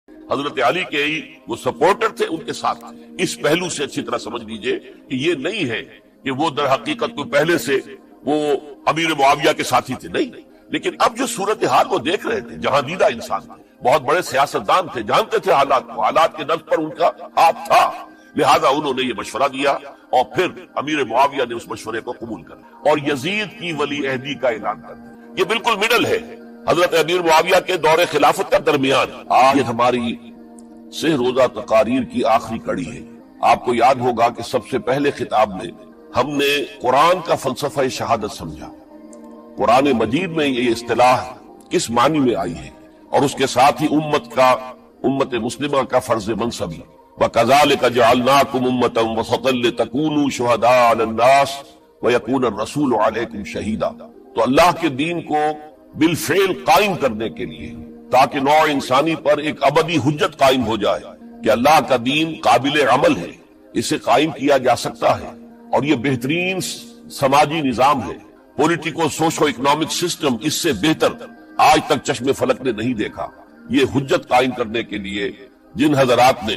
حضرت علی کے وہ سپورٹر تھے، ان کے ساتھ تھے۔ اس پہلو سے اچھی طرح سمجھ لیجئے کہ یہ نہیں ہے کہ وہ در حقیقت کو پہلے سے وہ امیر معاویہ کے ساتھی تھے، نہیں۔ لیکن اب جو صورتحال وہ دیکھ رہے تھے، جہاں دیدہ انسان تھے، بہت بڑے سیاستدان تھے، جانتے تھے حالات کو، حالات کے نفس پر ان کا ہاتھ تھا، لہذا انہوں نے یہ مشورہ دیا اور پھر امیر معاویہ نے اس مشورے کو قبول کر اور یزید کی ولی عہدی کا اعلان کر دیا۔ یہ بالکل مڈل ہے حضرت امیر معاویہ کے دور خلافت کا درمیان۔ آج ہماری 6 روزہ تقاریر کی آخری کڑی ہے۔ آپ کو یاد ہوگا کہ سب سے پہلے خطاب میں ہم نے قرآن کا فلسفہ شہادت سمجھا، قرآن مجید میں یہ اصطلاح کس معنی میں آئی ہے، اور اس کے ساتھ ہی امت مسلمہ کا فرض منصبی، وَكَذَلِكَ جَعَلْنَاكُمْ أُمَّةً وَسَطًا لِتَكُونُوا شُهَدَاءَ عَلَى النَّاسِ وَيَكُونَ الرَّسُولُ عَلَيْكُمْ شَهِيدًا۔ تو اللہ کے دین کو بالفعل قائم کرنے کے لیے، تاکہ نوع انسانی پر ایک ابدی حجت قائم ہو جائے کہ اللہ کا دین قابل عمل ہے، اسے قائم کیا جا سکتا ہے، اور یہ بہترین سماجی نظام ہے، پولیٹیکو سوشو اکنامک سسٹم اس سے بہتر آج تک چشم فلک نے نہیں دیکھا۔ یہ حجت قائم کرنے کے لیے جن حضرات نے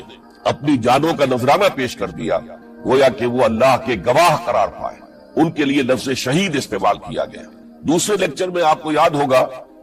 اپنی جانوں کا نذرانہ پیش کر دیا، گویا کہ وہ اللہ کے گواہ قرار پائے، ان کے لیے لفظ شہید استعمال کیا گیا۔ دوسرے لیکچر میں آپ کو یاد ہوگا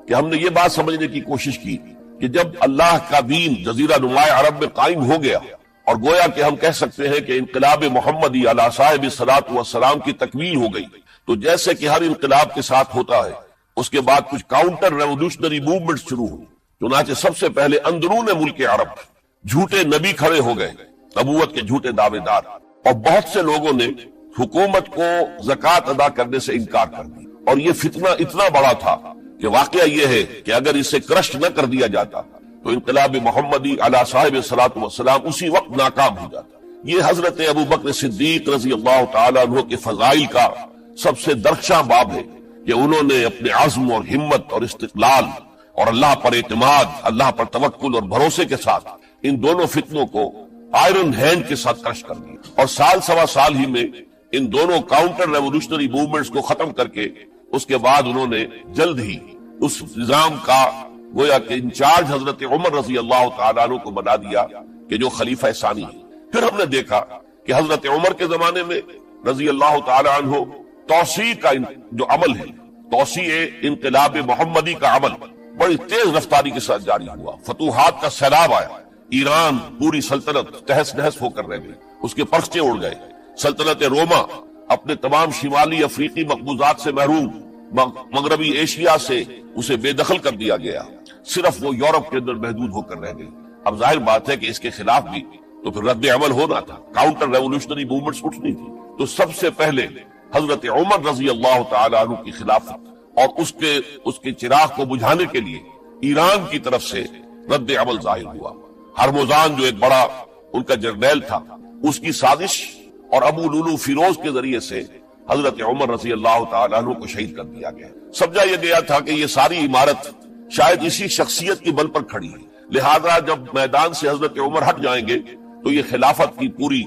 کہ ہم نے یہ بات سمجھنے کی کوشش کی کہ جب اللہ کا دین جزیرہ نماء عرب میں قائم ہو گیا، اور گویا کہ ہم کہہ سکتے ہیں کہ انقلاب محمدی علی صاحب الصلاۃ والسلام کی تکمیل ہو گئی، تو جیسے کہ ہر انقلاب کے ساتھ ہوتا ہے، اس کے بعد کچھ کاؤنٹر ریولوشنری موومنٹ شروع ہوئی۔ چنانچہ سب سے پہلے اندرون ملک عرب جھوٹے نبی کھڑے ہو گئے، نبوت کے جھوٹے دعوے دار، اور بہت سے لوگوں نے حکومت کو زکوٰۃ ادا کرنے سے انکار کر دیا، اور یہ فتنہ اتنا بڑا تھا کہ واقعہ یہ ہے کہ اگر اسے کرش نہ کر دیا جاتا تو انقلاب محمدی علی صاحب الصلاۃ والسلام اسی وقت ناکام ہو جاتا۔ یہ حضرت ابو بکر صدیق رضی اللہ تعالیٰ عنہ کے فضائل کا سب سے درخشاں باب ہے کہ انہوں نے اپنے عزم اور ہمت اور استقلال اور اللہ پر اعتماد، اللہ پر توکل اور بھروسے کے ساتھ ان دونوں فتنوں کو آئرن ہینڈ کے ساتھ کرش کر دیا، اور سال سوا سال ہی میں ان دونوں کاؤنٹر ریولوشنری موومنٹس کو ختم کر کے اس کے بعد انہوں نے جلد ہی اس نظام کا گویا کہ انچارج حضرت عمر رضی اللہ تعالیٰ عنہ کو بنا دیا کہ جو خلیفہ ثانی ہے۔ پھر ہم نے دیکھا کہ حضرت عمر کے زمانے میں رضی اللہ تعالیٰ عنہ توسیع کا جو عمل ہے، توسیع انقلاب محمدی کا عمل بڑی تیز رفتاری کے ساتھ جاری ہوا، فتوحات کا سیلاب آیا، ایران پوری سلطنت تہس نہس ہو کر رہ گئی، اس کے پرچے اڑ گئے، سلطنت روما اپنے تمام شمالی افریقی مقبوضات سے محروم، مغربی ایشیا سے اسے بے دخل کر دیا گیا، صرف وہ یورپ کے اندر محدود ہو کر رہ گئی۔ اب ظاہر بات ہے کہ اس کے خلاف بھی تو پھر رد عمل ہونا تھا، کاؤنٹر ریولوشنری موومنٹس اٹھنی تھی، تو سب سے پہلے حضرت عمر رضی اللہ تعالیٰ عنہ کی خلافت اور اس کے چراغ کو بجھانے کے لیے ایران کی طرف سے رد عمل ظاہر ہوا۔ ہرمزان جو ایک بڑا ان کا جرنیل تھا، اس کی سازش اور ابو لولو فیروز کے ذریعے سے حضرت عمر رضی اللہ تعالیٰ عنہ کو شہید کر دیا گیا۔ سمجھا یہ گیا تھا کہ یہ ساری عمارت شاید اسی شخصیت کی بل پر کھڑی ہے، لہذا جب میدان سے حضرت عمر ہٹ جائیں گے تو یہ خلافت کی پوری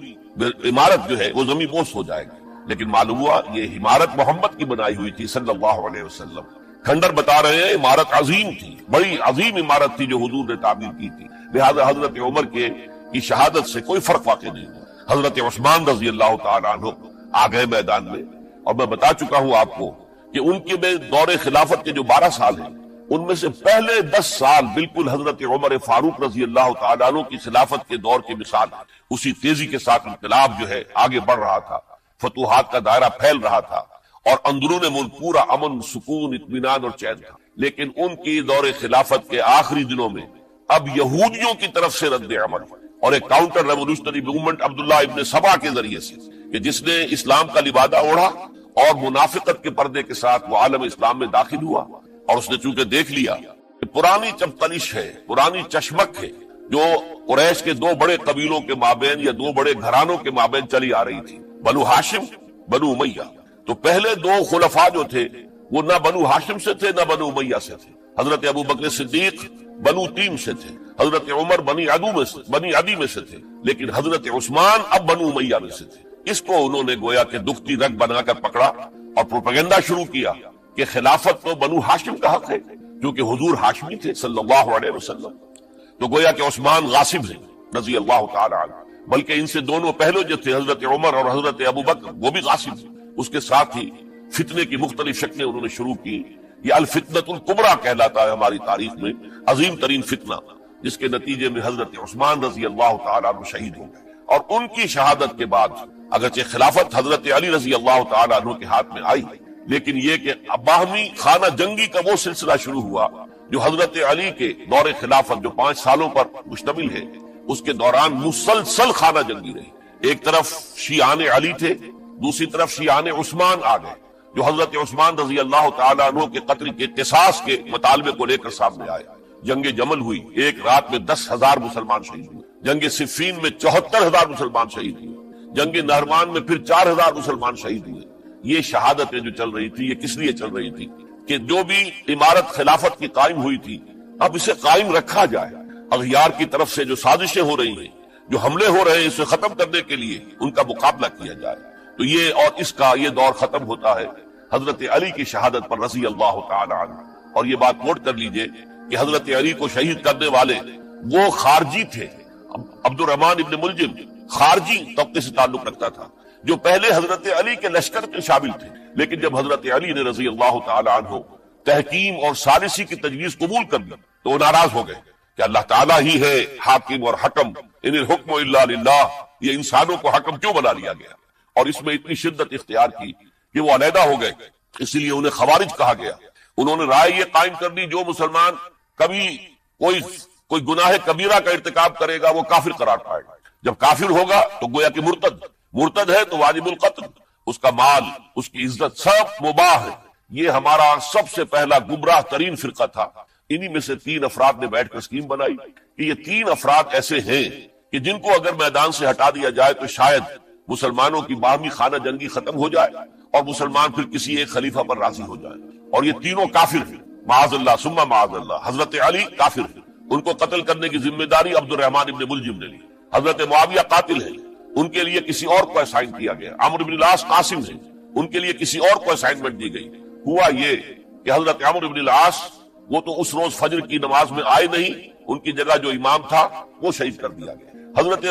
عمارت جو ہے وہ زمین بوس ہو جائے گی۔ لیکن معلوم ہوا یہ عمارت محمد کی بنائی ہوئی تھی صلی اللہ علیہ وسلم۔ کھنڈر بتا رہے ہیں عمارت عظیم تھی، بڑی عظیم عمارت تھی جو حضور نے تعمیر کی تھی، لہذا حضرت عمر کی شہادت سے کوئی فرق واقع نہیں ہوا۔ حضرت عثمان رضی اللہ تعالیٰ عنہ آ گئے میدان میں، اور میں بتا چکا ہوں آپ کو کہ ان کے دور خلافت کے جو 12 سال ہیں، ان میں سے پہلے 10 سال بالکل حضرت عمر فاروق رضی اللہ تعالیٰ عنہ کی خلافت کے دور کی مثال، اسی تیزی کے ساتھ انقلاب جو ہے آگے بڑھ رہا تھا، فتوحات کا دائرہ پھیل رہا تھا، اور اندرون ملک پورا امن، سکون، اطمینان اور چین تھا۔ لیکن ان کی دور خلافت کے آخری دنوں میں اب یہودیوں کی طرف سے رد عمل اور ایک کاؤنٹر ریولوشنری موومنٹ عبداللہ ابن سبا کے ذریعے سے، کہ جس نے اسلام کا لبادہ اوڑھا اور منافقت کے پردے کے ساتھ وہ عالم اسلام میں داخل ہوا، اور اس نے چونکہ دیکھ لیا کہ پرانی چپتلش ہے، پرانی چشمک ہے جو قریش کے 2 بڑے قبیلوں کے مابین یا 2 بڑے گھرانوں کے مابین چلی آ رہی تھی، بنو ہاشم، بنو امیہ۔ تو پہلے 2 خلفاء جو تھے وہ نہ بنو ہاشم سے تھے نہ بنو امیہ سے تھے۔ حضرت ابو بکر صدیق بنو تیم سے تھے، حضرت عمر بنی عدی میں سے تھے، لیکن حضرت عثمان اب بنو امیہ میں سے تھے۔ اس کو انہوں نے گویا کہ دکھتی رگ بنا کر پکڑا اور پروپیگنڈا شروع کیا کہ خلافت تو بنو ہاشم کا حق ہے، کیونکہ حضور ہاشمی تھے صلی اللہ علیہ وسلم۔ تو گویا کہ عثمان غاصب ہیں رضی اللہ تعالی عنہ، بلکہ ان سے دونوں پہلو جو تھے حضرت عمر اور حضرت ابو بکر وہ بھی غاصب ہیں۔ اس کے ساتھ ہی فتنے کی مختلف شکلیں انہوں نے شروع کی۔ یہ الفتنۃ الکبریٰ کہلاتا ہے ہماری تاریخ میں، عظیم ترین فتنہ، جس کے نتیجے میں حضرت عثمان رضی اللہ تعالیٰ عنہ شہید ہو گئے۔ اور ان کی شہادت کے بعد اگرچہ خلافت حضرت علی رضی اللہ تعالیٰ عنہ کے ہاتھ میں آئی، لیکن یہ کہ باہمی خانہ جنگی کا وہ سلسلہ شروع ہوا جو حضرت علی کے دور خلافت جو 5 سالوں پر مشتمل ہے، اس کے دوران مسلسل خانہ جنگی رہی۔ ایک طرف شیعان علی تھے، دوسری طرف شیعان عثمان آ گئے، جو حضرت عثمان رضی اللہ تعالیٰ عنہ کے قتل کے قصاص کے مطالبے کو لے کر سامنے آئے۔ جنگ جمل ہوئی، ایک رات میں 10,000 مسلمان شہید ہوئے۔ جنگ صفین میں 74,000 مسلمان شہید ہوئے۔ جنگ نہروان میں پھر 4,000 مسلمان شہید ہوئے۔ یہ شہادتیں جو چل رہی تھی، یہ کس لیے چل رہی تھی کہ جو بھی عمارت خلافت کی قائم ہوئی تھی، اب اسے قائم رکھا جائے۔ اغیار کی طرف سے جو سازشیں ہو رہی ہیں، جو حملے ہو رہے ہیں، اسے ختم کرنے کے لیے ان کا مقابلہ کیا جائے۔ تو یہ اور اس کا یہ دور ختم ہوتا ہے حضرت علی کی شہادت پر رضی اللہ تعالی عنہ۔ اور یہ بات نوٹ کر لیجئے کہ حضرت علی کو شہید کرنے والے وہ خارجی تھے۔ عبد الرحمن ابن ملجم خارجی طبقے سے تعلق رکھتا تھا، جو پہلے حضرت علی کے لشکر کے شامل تھے، لیکن جب حضرت علی نے رضی اللہ تعالی عنہ تحکیم اور ثالثی کی تجویز قبول کر لی تو وہ ناراض ہو گئے کہ اللہ تعالیٰ ہی ہے حاکم اور حکم، ان الحکم الا للہ، یہ انسانوں کو حکم کیوں بنا لیا گیا؟ اور اس میں اتنی شدت اختیار کی کہ وہ علیحدہ ہو گئے، اس لیے انہیں خوارج کہا گیا۔ انہوں نے رائے یہ قائم کر دی جو مسلمان کبھی کوئی گناہ کبیرہ کا ارتکاب کرے گا وہ کافر قرار پائے گا، جب کافر ہوگا تو گویا کہ مرتد ہے تو واجب القتل، اس کا مال، اس کی عزت سب مباح ہے۔ یہ ہمارا سب سے پہلا گمراہ ترین فرقہ تھا۔ انہی میں سے 3 افراد نے بیٹھ کر اسکیم بنائی کہ یہ 3 افراد ایسے ہیں کہ جن کو اگر میدان سے ہٹا دیا جائے تو شاید مسلمانوں کی باہمی خانہ جنگی ختم ہو جائے اور مسلمان پھر کسی ایک خلیفہ پر راضی ہو جائے۔ اور یہ تینوں کافر ہیں، معاذ اللہ ثم معاذ اللہ۔ حضرت علی کافر ہیں، ان کو قتل کرنے کی ذمہ داری عبد الرحمن ابن ملجم نے لی۔ حضرت معاویہ قاتل ہیں، ان کے لیے کسی اور کو اسائن کیا گیا۔ عمرو بن العاص قاسم ہیں، ان کے لیے کسی اور کو اسائنمنٹ دی گئی۔ ہوا یہ کہ حضرت عمرو بن العاص وہ تو اس روز فجر کی نماز میں آئے نہیں، ان کی جگہ جو امام تھا وہ شہید کر دیا گیا۔ حضرت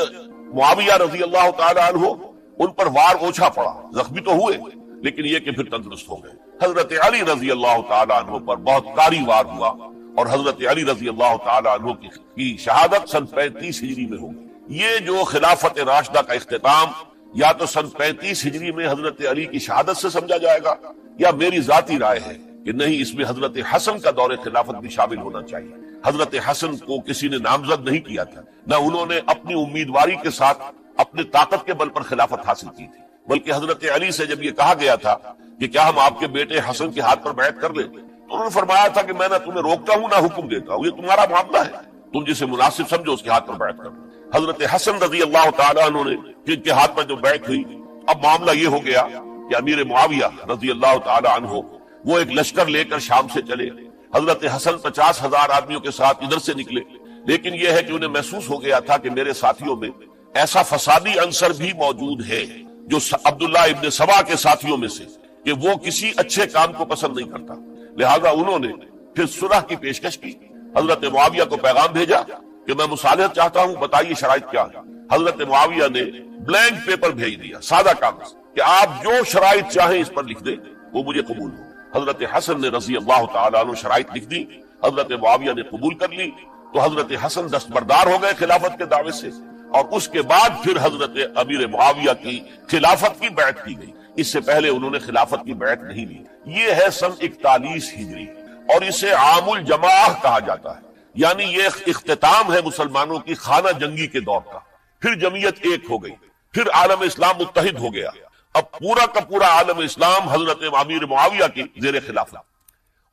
معاویہ رضی اللہ تعالی عنہ ان پر وار اوچھا پڑا، زخمی تو ہوئے لیکن یہ کہ پھر تندرست ہو گئے۔ حضرت علی رضی اللہ تعالی عنہ پر بہت کاری وار ہوا اور حضرت علی رضی اللہ تعالی عنہ کی شہادت سن 35 ہجری میں ہو گئی۔ یہ جو خلافت راشدہ کا اختتام یا تو سن 35 ہجری میں حضرت علی کی شہادت سے سمجھا جائے گا، یا میری ذاتی رائے ہے کہ نہیں، اس میں حضرت حسن کا دور خلافت بھی شامل ہونا چاہیے۔ حضرت حسن کو کسی نے نامزد نہیں کیا تھا، نہ انہوں نے اپنی امیدواری کے ساتھ اپنے طاقت کے بل پر خلافت حاصل کی تھی، بلکہ حضرت علی سے جب یہ کہا گیا تھا کہ کیا ہم آپ کے بیٹے حسن کے ہاتھ پر بیعت کر لیں، تو انہوں نے فرمایا تھا کہ میں نہ تمہیں روکتا ہوں نہ حکم دیتا ہوں، یہ تمہارا معاملہ ہے، تم جسے مناسب سمجھو اس کے ہاتھ پر بیعت کر لو۔ حضرت حسن رضی اللہ تعالیٰ عنہ نے جن کے ہاتھ پر جو بیعت ہوئی، اب معاملہ یہ ہو گیا کہ امیر معاویہ رضی اللہ تعالیٰ عنہ وہ ایک لشکر لے کر شام سے چلے۔ حضرت حسن 50,000 آدمیوں کے ساتھ ادھر سے نکلے، لیکن یہ ہے کہ انہیں محسوس ہو گیا تھا کہ میرے ساتھیوں میں ایسا فسادی عنصر بھی موجود ہے جو عبداللہ ابن سبا کے ساتھیوں میں سے، کہ وہ کسی اچھے کام کو پسند نہیں کرتا، لہذا انہوں نے پھر صلح کی پیشکش کی۔ حضرت معاویہ کو پیغام بھیجا کہ میں مصالحت چاہتا ہوں، بتائیے شرائط کیا ہے۔ حضرت معاویہ نے بلینک پیپر بھیج دیا، سادہ کاغذ، کہ آپ جو شرائط چاہیں اس پر لکھ دیں، وہ مجھے قبول ہو۔ حضرت حسن نے رضی اللہ تعالیٰ عنہ شرائط لکھ دی، حضرت معاویہ نے قبول کر لی، تو حضرت حسن دستبردار ہو گئے خلافت کے دعوے سے، اور اس کے بعد پھر حضرت امیر معاویہ کی خلافت کی بیعت کی گئی۔ اس سے پہلے انہوں نے خلافت کی بیعت نہیں لی۔ یہ ہے سن 41 ہجری، اور اسے عام الجماع کہا جاتا ہے، یعنی یہ اختتام ہے مسلمانوں کی خانہ جنگی کے دور کا۔ پھر جمعیت ایک ہو گئی، پھر عالم اسلام متحد ہو گیا، اب پورا کا پورا عالم اسلام حضرت امیر معاویہ کی زیر خلافت۔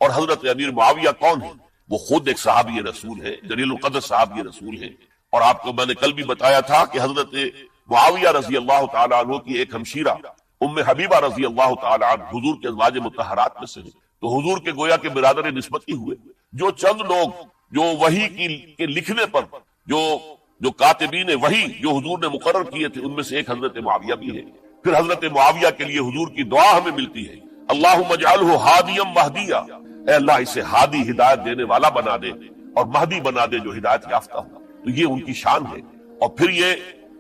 اور حضرت امیر معاویہ کون ہے؟ وہ خود ایک صحابی رسول ہے، جلیل القدر صحابی رسول ہے، اور آپ کو میں نے کل بھی بتایا تھا کہ حضرت معاویہ رضی اللہ تعالیٰ عنہ کی ایک ہمشیرہ ام حبیبہ رضی اللہ تعالیٰ عنہ حضور کے ازواج مطہرات میں سے ہیں، تو حضور کے گویا کے برادر نسبتی ہوئے۔ جو چند لوگ جو وحی کے لکھنے پر جو کاتبین وحی جو حضور نے مقرر کیے تھے، ان میں سے ایک حضرت معاویہ بھی ہے۔ پھر حضرت معاویہ کے لیے حضور کی دعا ہمیں ملتی ہے، اللہم اجعلہ ہادیا مہدیا، اے اللہ اسے ہادی ہدایت دینے والا بنا دے، اور مہدی بنا دے جو ہدایت یافتہ ہو. تو یہ ان کی شان ہے. اور پھر یہ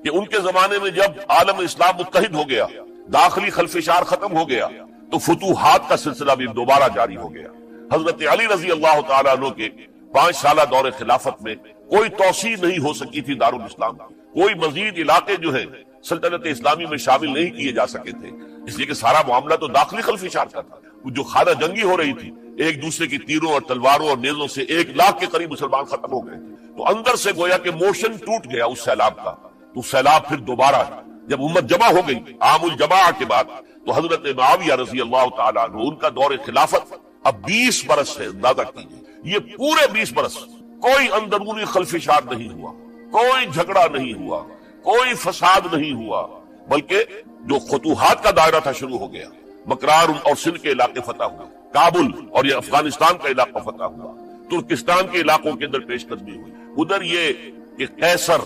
کہ ان کے زمانے میں جب عالم اسلام متحد ہو گیا، داخلی خلفشار ختم ہو گیا، تو فتوحات کا سلسلہ بھی دوبارہ جاری ہو گیا. حضرت علی رضی اللہ تعالیٰ عنہ کے 5 سالہ دور خلافت میں کوئی توسیع نہیں ہو سکی تھی دارالاسلام کی. کوئی مزید علاقے جو ہے سلطنت اسلامی میں شامل نہیں کیے جا سکے تھے، اس لیے کہ سارا معاملہ تو داخلی خلفشار کا تھا. جو خانہ جنگی ہو رہی تھی، ایک دوسرے کی تیروں اور تلواروں اور نیزوں سے 1 لاکھ کے قریب مسلمان ختم ہو گئے تھے. تو اندر سے گویا کہ موشن ٹوٹ گیا اس سیلاب کا. تو سیلاب پھر دوبارہ جب امت جمع ہو گئی عام الجماع کے بعد، تو حضرت معاویہ رضی اللہ تعالیٰ عنہ ان کا دور خلافت اب 20 برس ہے. اندازہ کیجیے یہ پورے 20 برس کوئی اندرونی خلفشار نہیں ہوا، کوئی جھگڑا نہیں ہوا، کوئی فساد نہیں ہوا، بلکہ جو فتوحات کا دائرہ تھا شروع ہو گیا. مکران اور سندھ کے علاقے فتح ہوئے، کابل اور یہ افغانستان کا علاقہ فتح ہوا، ترکستان کے علاقوں کے اندر پیش قدمی ہوئی. ادھر یہ کہ قیصر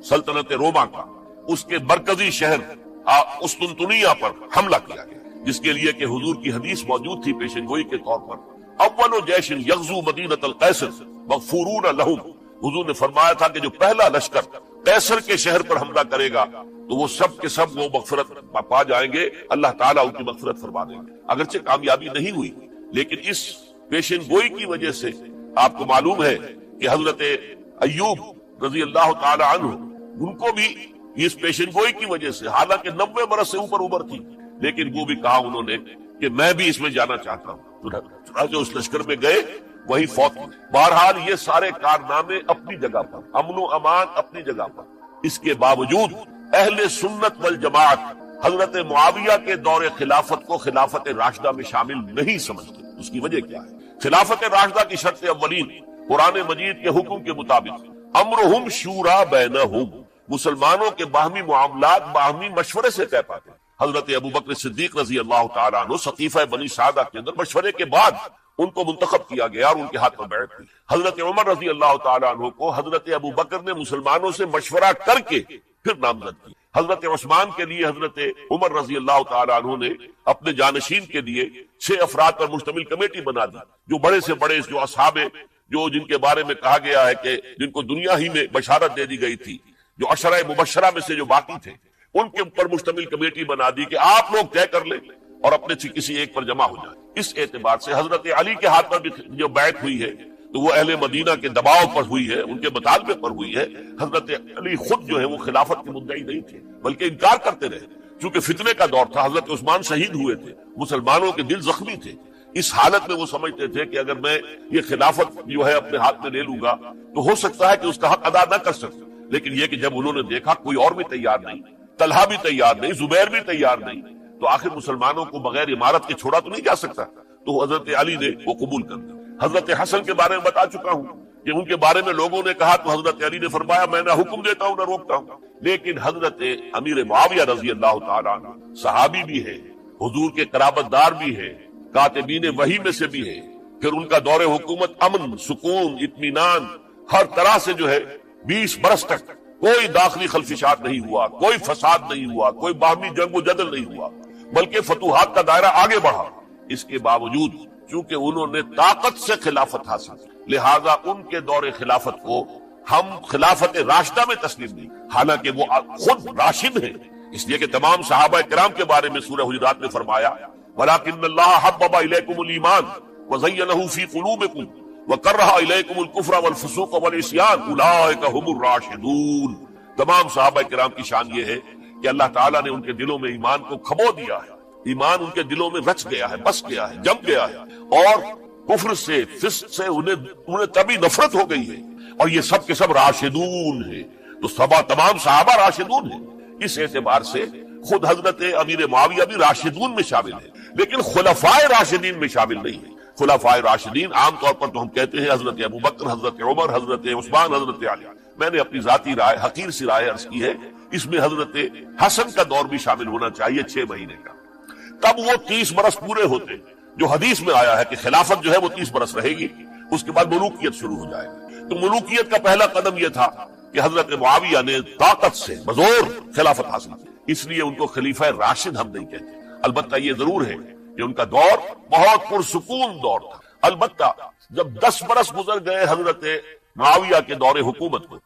سلطنت روما کا اس کے مرکزی شہر قسطنطنیہ پر حملہ کیا گیا، جس کے لیے کہ حضور کی حدیث موجود تھی پیشن گوئی کے طور پر، اول جیش یغزو مدینۃ القیصر مغفورون لہم. حضور نے فرمایا تھا کہ جو پہلا لشکر قیصر کے شہر پر حملہ کرے گا تو وہ سب کے سب وہ مغفرت پا جائیں گے، اللہ تعالیٰ ان کی مغفرت فرما دیں گے. اگرچہ کامیابی نہیں ہوئی، لیکن اس پیشن گوئی کی وجہ سے آپ کو معلوم ہے کہ حضرت ایوب رضی اللہ تعالی عنہ ان کو بھی اس پیشن گوئی کی وجہ سے، حالانکہ 90 برس سے اوپر عمر تھی، لیکن وہ بھی کہا انہوں نے کہ میں بھی اس میں جانا چاہتا ہوں. چنانچہ اس لشکر میں گئے، وہی فوت ہوئے. بہرحال یہ سارے کارنامے اپنی جگہ پر، امن و امان اپنی جگہ پر. اس کے باوجود اہل سنت والجماعت حضرت معاویہ کے دور خلافت کو خلافت راشدہ میں شامل نہیں سمجھتے. اس کی وجہ کیا ہے؟ خلافت راشدہ کی شرط اولین قرآن مجید کے حکم کے مطابق امرہم شورا بینہم، مسلمانوں کے باہمی معاملات باہمی مشورے سے طے پاتے. حضرت ابوبکر صدیق رضی اللہ تعالیٰ عنہ سقیفہ بنی سعدہ کے اندر مشورے کے بعد ان کو منتخب کیا گیا اور ان کے ہاتھ میں بیعت ہوئی. حضرت عمر رضی اللہ تعالیٰ عنہ کو حضرت ابوبکر نے مسلمانوں سے مشورہ کر کے پھر نامزد کی. حضرت عثمان کے لیے حضرت عمر رضی اللہ تعالیٰ عنہ نے اپنے جانشین کے لیے 6 افراد پر مشتمل کمیٹی بنا دی، جو بڑے سے بڑے جو اصحاب جو جن کے بارے میں کہا گیا ہے کہ جن کو دنیا ہی میں بشارت دے دی گئی تھی، جو عشرہ مبشرہ میں سے جو باقی تھے، ان کے اوپر مشتمل کمیٹی بنا دی کہ آپ لوگ طے کر لیں اور اپنے سے کسی ایک پر جمع ہو جائیں. اس اعتبار سے حضرت علی کے ہاتھ پر بھی جو بیعت ہوئی ہے تو وہ اہل مدینہ کے دباؤ پر ہوئی ہے، ان کے مطالبے پر ہوئی ہے. حضرت علی خود جو ہے وہ خلافت کے مدعی نہیں تھے، بلکہ انکار کرتے رہے. چونکہ فتنے کا دور تھا، حضرت عثمان شہید ہوئے تھے، مسلمانوں کے دل زخمی تھے. اس حالت میں وہ سمجھتے تھے کہ اگر میں یہ خلافت جو ہے اپنے ہاتھ میں لے لوں گا تو ہو سکتا ہے کہ اس کا حق ادا نہ کر سکوں. لیکن یہ کہ جب انہوں نے دیکھا کوئی اور بھی تیار نہیں، طلحہ بھی تیار نہیں، زبیر بھی تیار نہیں، تو آخر مسلمانوں کو بغیر امارت کے چھوڑا تو نہیں جا سکتا. تو حضرت علی نے وہ قبول کر دیا. حضرت حسن کے بارے میں بتا چکا ہوں کہ ان کے بارے میں لوگوں نے کہا تو حضرت علی نے فرمایا میں نہ حکم دیتا ہوں نہ روکتا ہوں. لیکن حضرت امیر معاویہ رضی اللہ تعالیٰ عنہ صحابی بھی ہے، حضور کے قرابت دار بھی ہے، کاتبین وحی میں سے بھی ہے. پھر ان کا دور حکومت امن، سکون، اطمینان ہر طرح سے جو ہے 20 برس تک کوئی داخلی خلفشار نہیں ہوا، کوئی فساد نہیں ہوا، کوئی باہمی جنگ و جدل نہیں ہوا، بلکہ فتوحات کا دائرہ آگے بڑھا. اس کے باوجود چونکہ انہوں نے طاقت سے خلافت حاصل کی، لہذا ان کے دور خلافت کو ہم خلافت راشدہ میں تسلیم نہیں، حالانکہ وہ خود راشد ہیں. اس لیے کہ تمام صحابہ کرام کے بارے میں سورہ حجرات میں فرمایا وَلَكِنَّ اللَّهَ حَبَّبَ إِلَيْكُمُ الْإِيمَانَ وَزَيَّنَهُ فِي قُلُوبِكُمْ وَكَرَّهَ إِلَيْكُمُ الْكُفْرَ وَالْفُسُوقَ وَالْعِصْيَانَ أُولَٰئِكَ هُمُ الرَّاشِدُونَ. تمام صحابہ کرام کی شان یہ ہے کہ اللہ تعالیٰ نے ان کے دلوں میں ایمان کو کھبو دیا ہے، ایمان ان کے دلوں میں رچ گیا ہے، بس گیا ہے، جم گیا ہے، اور کفر سے، فسق سے انہیں تبھی نفرت ہو گئی ہے. اور یہ سب کے سب راشدون ہیں. تو تمام صحابہ راشدون ہیں. اس اعتبار سے خود حضرت امیر معاویہ بھی راشدون میں شامل ہے، لیکن خلفائے راشدین میں شامل نہیں ہے. خلفائے راشدین عام طور پر تو ہم کہتے ہیں حضرت ابوبکر، حضرت عمر، حضرت عثمان، حضرت علی. میں نے اپنی ذاتی رائے، حقیر سی رائے عرض کی ہے، اس میں حضرت حسن کا دور بھی شامل ہونا چاہیے 6 مہینے کا. تب وہ 30 برس پورے ہوتے جو حدیث میں آیا ہے کہ خلافت جو ہے وہ 30 برس رہے گی، اس کے بعد ملوکیت شروع ہو جائے گی. تو ملوکیت کا پہلا قدم یہ تھا کہ حضرت معاویہ نے طاقت سے بزور خلافت حاصل کی. اس لیے ان کو خلیفہ راشد ہم نہیں کہتے. البتہ یہ ضرور ہے کہ ان کا دور بہت پرسکون دور تھا. البتہ جب 10 برس گزر گئے حضرت معاویہ کے دور حکومت میں،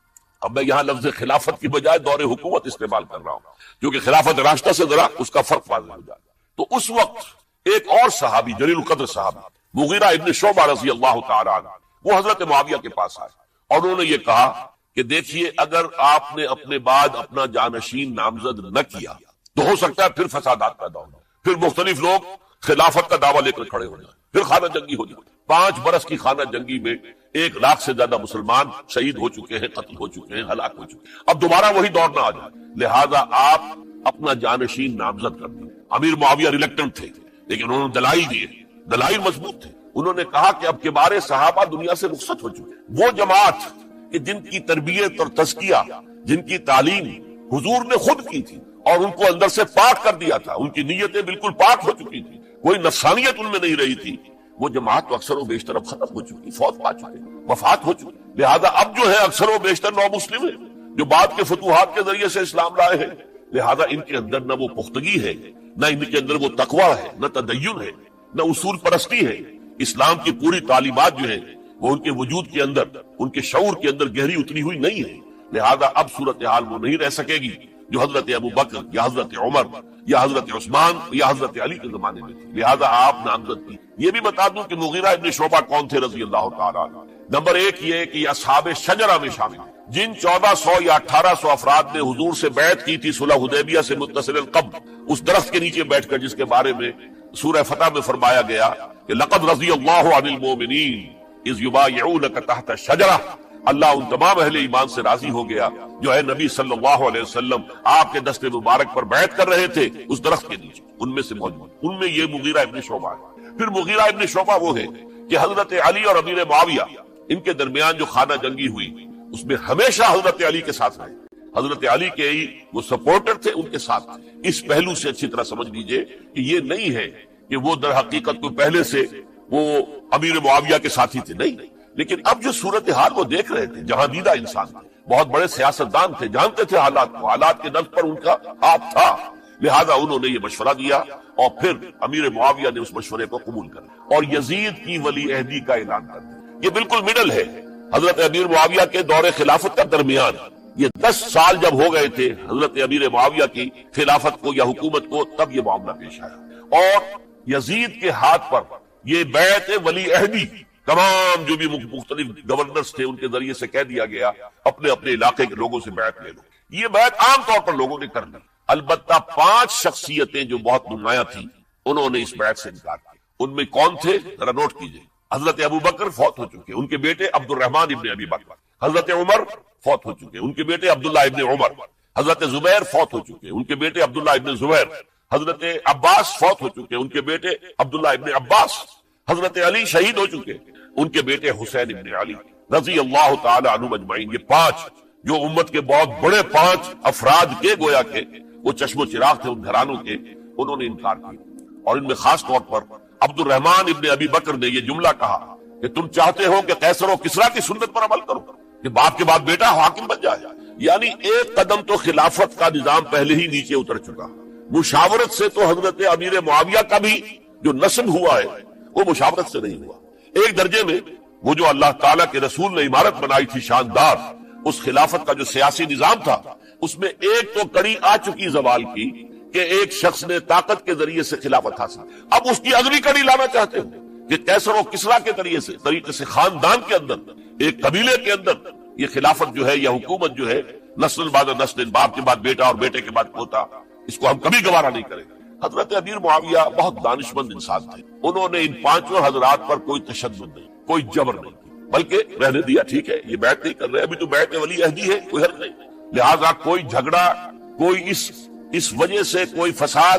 اب میں یہاں لفظ خلافت کی بجائے دور حکومت استعمال کر رہا ہوں کیونکہ خلافت راشدہ سے ذرا اس کا فرق واضح ہو جائے. تو اس وقت ایک اور صحابی جلیل القدر صحابی مغیرہ ابن شعبہ رضی اللہ تعالی عنہ وہ حضرت معاویہ کے پاس آئے اور انہوں نے یہ کہا کہ دیکھیے اگر آپ نے اپنے بعد اپنا جانشین نامزد نہ کیا تو ہو سکتا ہے پھر فسادات پیدا ہو جائیں، پھر مختلف لوگ خلافت کا دعویٰ لے کر کھڑے ہو جائیں، پھر خانہ جنگی ہو جائے. 5 برس کی خانہ جنگی میں 1 لاکھ سے زیادہ مسلمان شہید ہو چکے ہیں، قتل ہو چکے ہیں، ہلاک ہو چکے ہیں. اب دوبارہ وہی دور نہ آ جائے، لہذا آپ اپنا جانشین نامزد کر دیں. امیر معاویہ ریلیکٹنٹ تھے لیکن انہوں نے دلائل دیے، دلائل مضبوط تھے. انہوں نے کہا کہ اب کبار صحابہ دنیا سے رخصت ہو چکے، وہ جماعت کہ جن کی تربیت اور تزکیہ، جن کی تعلیم حضور نے خود کی تھی اور ان کو اندر سے پاک کر دیا تھا، ان کی نیتیں بالکل پاک ہو چکی تھی، کوئی نفسانیت ان میں نہیں رہی تھی، وہ جماعت تو اکثر و بیشتر اب ختم ہو چکی، فوت پا چکے، وفات ہو چکی. لہذا اب جو ہے اکثر و بیشتر نو مسلم ہیں جو بعد کے فتوحات کے ذریعے سے اسلام لائے ہیں. لہذا ان کے اندر نہ وہ پختگی ہے، نہ ان کے اندر وہ تقوی ہے، نہ تدین ہے، نہ اصول پرستی ہے. اسلام کی پوری تعلیمات جو ہیں وہ ان کے وجود کے اندر، ان کے شعور کے اندر گہری اتری ہوئی نہیں ہے. لہذا اب صورتحال وہ نہیں رہ سکے گی جو حضرت ابو بکر یا حضرت عمر یا حضرت عثمان یا حضرت علی کے زمانے میں تھی. لہذا آپ نامزد کی. یہ بھی بتا دوں کہ مغیرہ ابن شعبہ کون تھے رضی اللہ تعالیٰ عنہ. نمبر 1 یہ کہ اصحاب شجرہ میں شامل ہیں، جن 1400 یا 1800 افراد نے حضور سے بیعت کی تھی صلح حدیبیہ سے متصل قبل، اس درخت کے نیچے بیٹھ کر جس کے بارے میں سورہ فتح میں فرمایا گیا کہ لقد رضی اللہ عن المؤمنین اذ یبایعونک تحت الشجرہ. اللہ ان تمام اہل ایمان سے راضی ہو گیا جو ہے نبی صلی اللہ علیہ وسلم آپ کے دست مبارک پر بیعت کر رہے تھے اس درخت کے نیچے. ان میں سے موجود، ان میں یہ مغیرہ ابن شعبہ ہے. پھر مغیرہ ابن شعبہ وہ ہے کہ حضرت علی اور امیر معاویہ ان کے درمیان جو خانہ جنگی ہوئی اس میں ہمیشہ حضرت علی کے ساتھ رہے، حضرت علی کے ہی وہ سپورٹر تھے، ان کے ساتھ. اس پہلو سے اچھی طرح سمجھ لیجئے کہ یہ نہیں ہے کہ وہ در حقیقت کو پہلے سے وہ امیر معاویہ کے ساتھی تھے، نہیں. لیکن اب جو صورتحال وہ دیکھ رہے تھے، جہاں دیدہ انسان تھے، بہت بڑے سیاستدان تھے، جانتے تھے حالات کو، حالات کے نفس پر ان کا ہاتھ تھا. لہذا انہوں نے یہ مشورہ دیا اور پھر امیر معاویہ نے اس مشورے کو قبول کر اور یزید کی ولی عہدی کا اعلان کر دیا. یہ بالکل مڈل ہے حضرت امیر معاویہ کے دور خلافت کا درمیان. یہ 10 سال جب ہو گئے تھے حضرت امیر معاویہ کی خلافت کو یا حکومت کو، تب یہ معاملہ پیش آیا اور یزید کے ہاتھ پر یہ بیعت ولی عہدی تمام جو بھی مختلف گورنرز تھے ان کے ذریعے سے کہہ دیا گیا اپنے اپنے علاقے کے لوگوں سے بیعت لے لو. یہ بیعت عام طور پر لوگوں نے کر لی. البتہ 5 شخصیتیں جو بہت نمایاں تھیں انہوں نے اس بیعت سے انکار کیا. ان میں کون تھے ذرا نوٹ کیجئے. حضرت ابو بکر فوت ہو چکے، ان کے بیٹے عبد الرحمن ابن ابی بکر. حضرت عمر فوت ہو چکے، ان کے بیٹے عبداللہ ابن عمر. حضرت زبیر فوت ہو چکے، ان کے بیٹے عبداللہ ابن زبیر. حضرت عباس فوت ہو چکے، ان کے بیٹے عبداللہ ابن عباس. حضرت علی شہید ہو چکے، ان کے بیٹے حسین ابن علی رضی اللہ تعالی عنہم اجمعین. یہ 5 جو امت کے بہت بڑے 5 افراد کے گویا کے وہ چشم و چراغ تھے ان گھرانوں کے، انہوں نے انکار کیا. اور ان میں خاص طور پر عبد الرحمن ابن ابی بکر نے یہ جملہ کہا کہ تم چاہتے ہو کہ قیصر و کسریٰ کی سنت پر عمل کرو کہ باپ کے بعد بیٹا حاکم بن جائے. یعنی ایک قدم تو خلافت کا نظام پہلے ہی نیچے اتر چکا. مشاورت سے تو حضرت امیر معاویہ کا بھی جو نسب ہوا ہے وہ مشاورت سے نہیں ہوا. ایک درجے میں وہ جو اللہ تعالیٰ کے رسول نے عمارت بنائی تھی شاندار، اس خلافت کا جو سیاسی نظام تھا اس میں ایک تو کڑی آ چکی زوال کی کہ ایک شخص نے طاقت کے ذریعے سے خلافت حاصل. اب اس کی اگلی کڑی لانا چاہتے ہیں کہ قیصر و کسریٰ کے طریقے سے خاندان کے اندر، ایک قبیلے کے اندر یہ خلافت جو ہے یا حکومت جو ہے نسل بعد نسل، باپ کے بعد بیٹا اور بیٹے کے بعد پوتا، اس کو ہم کبھی گوارا نہیں کریں. حضرت امیر معاویہ بہت دانشمند انسان تھے. انہوں نے ان 5 حضرات پر کوئی تشدد نہیں، کوئی جبر نہیں، بلکہ رہنے دیا. ٹھیک ہے یہ بیعت نہیں کر رہے، ابھی تو بیعت ولی عہدی ہے، کوئی حرج نہیں. لہذا کوئی جھگڑا، کوئی اس وجہ سے کوئی فساد،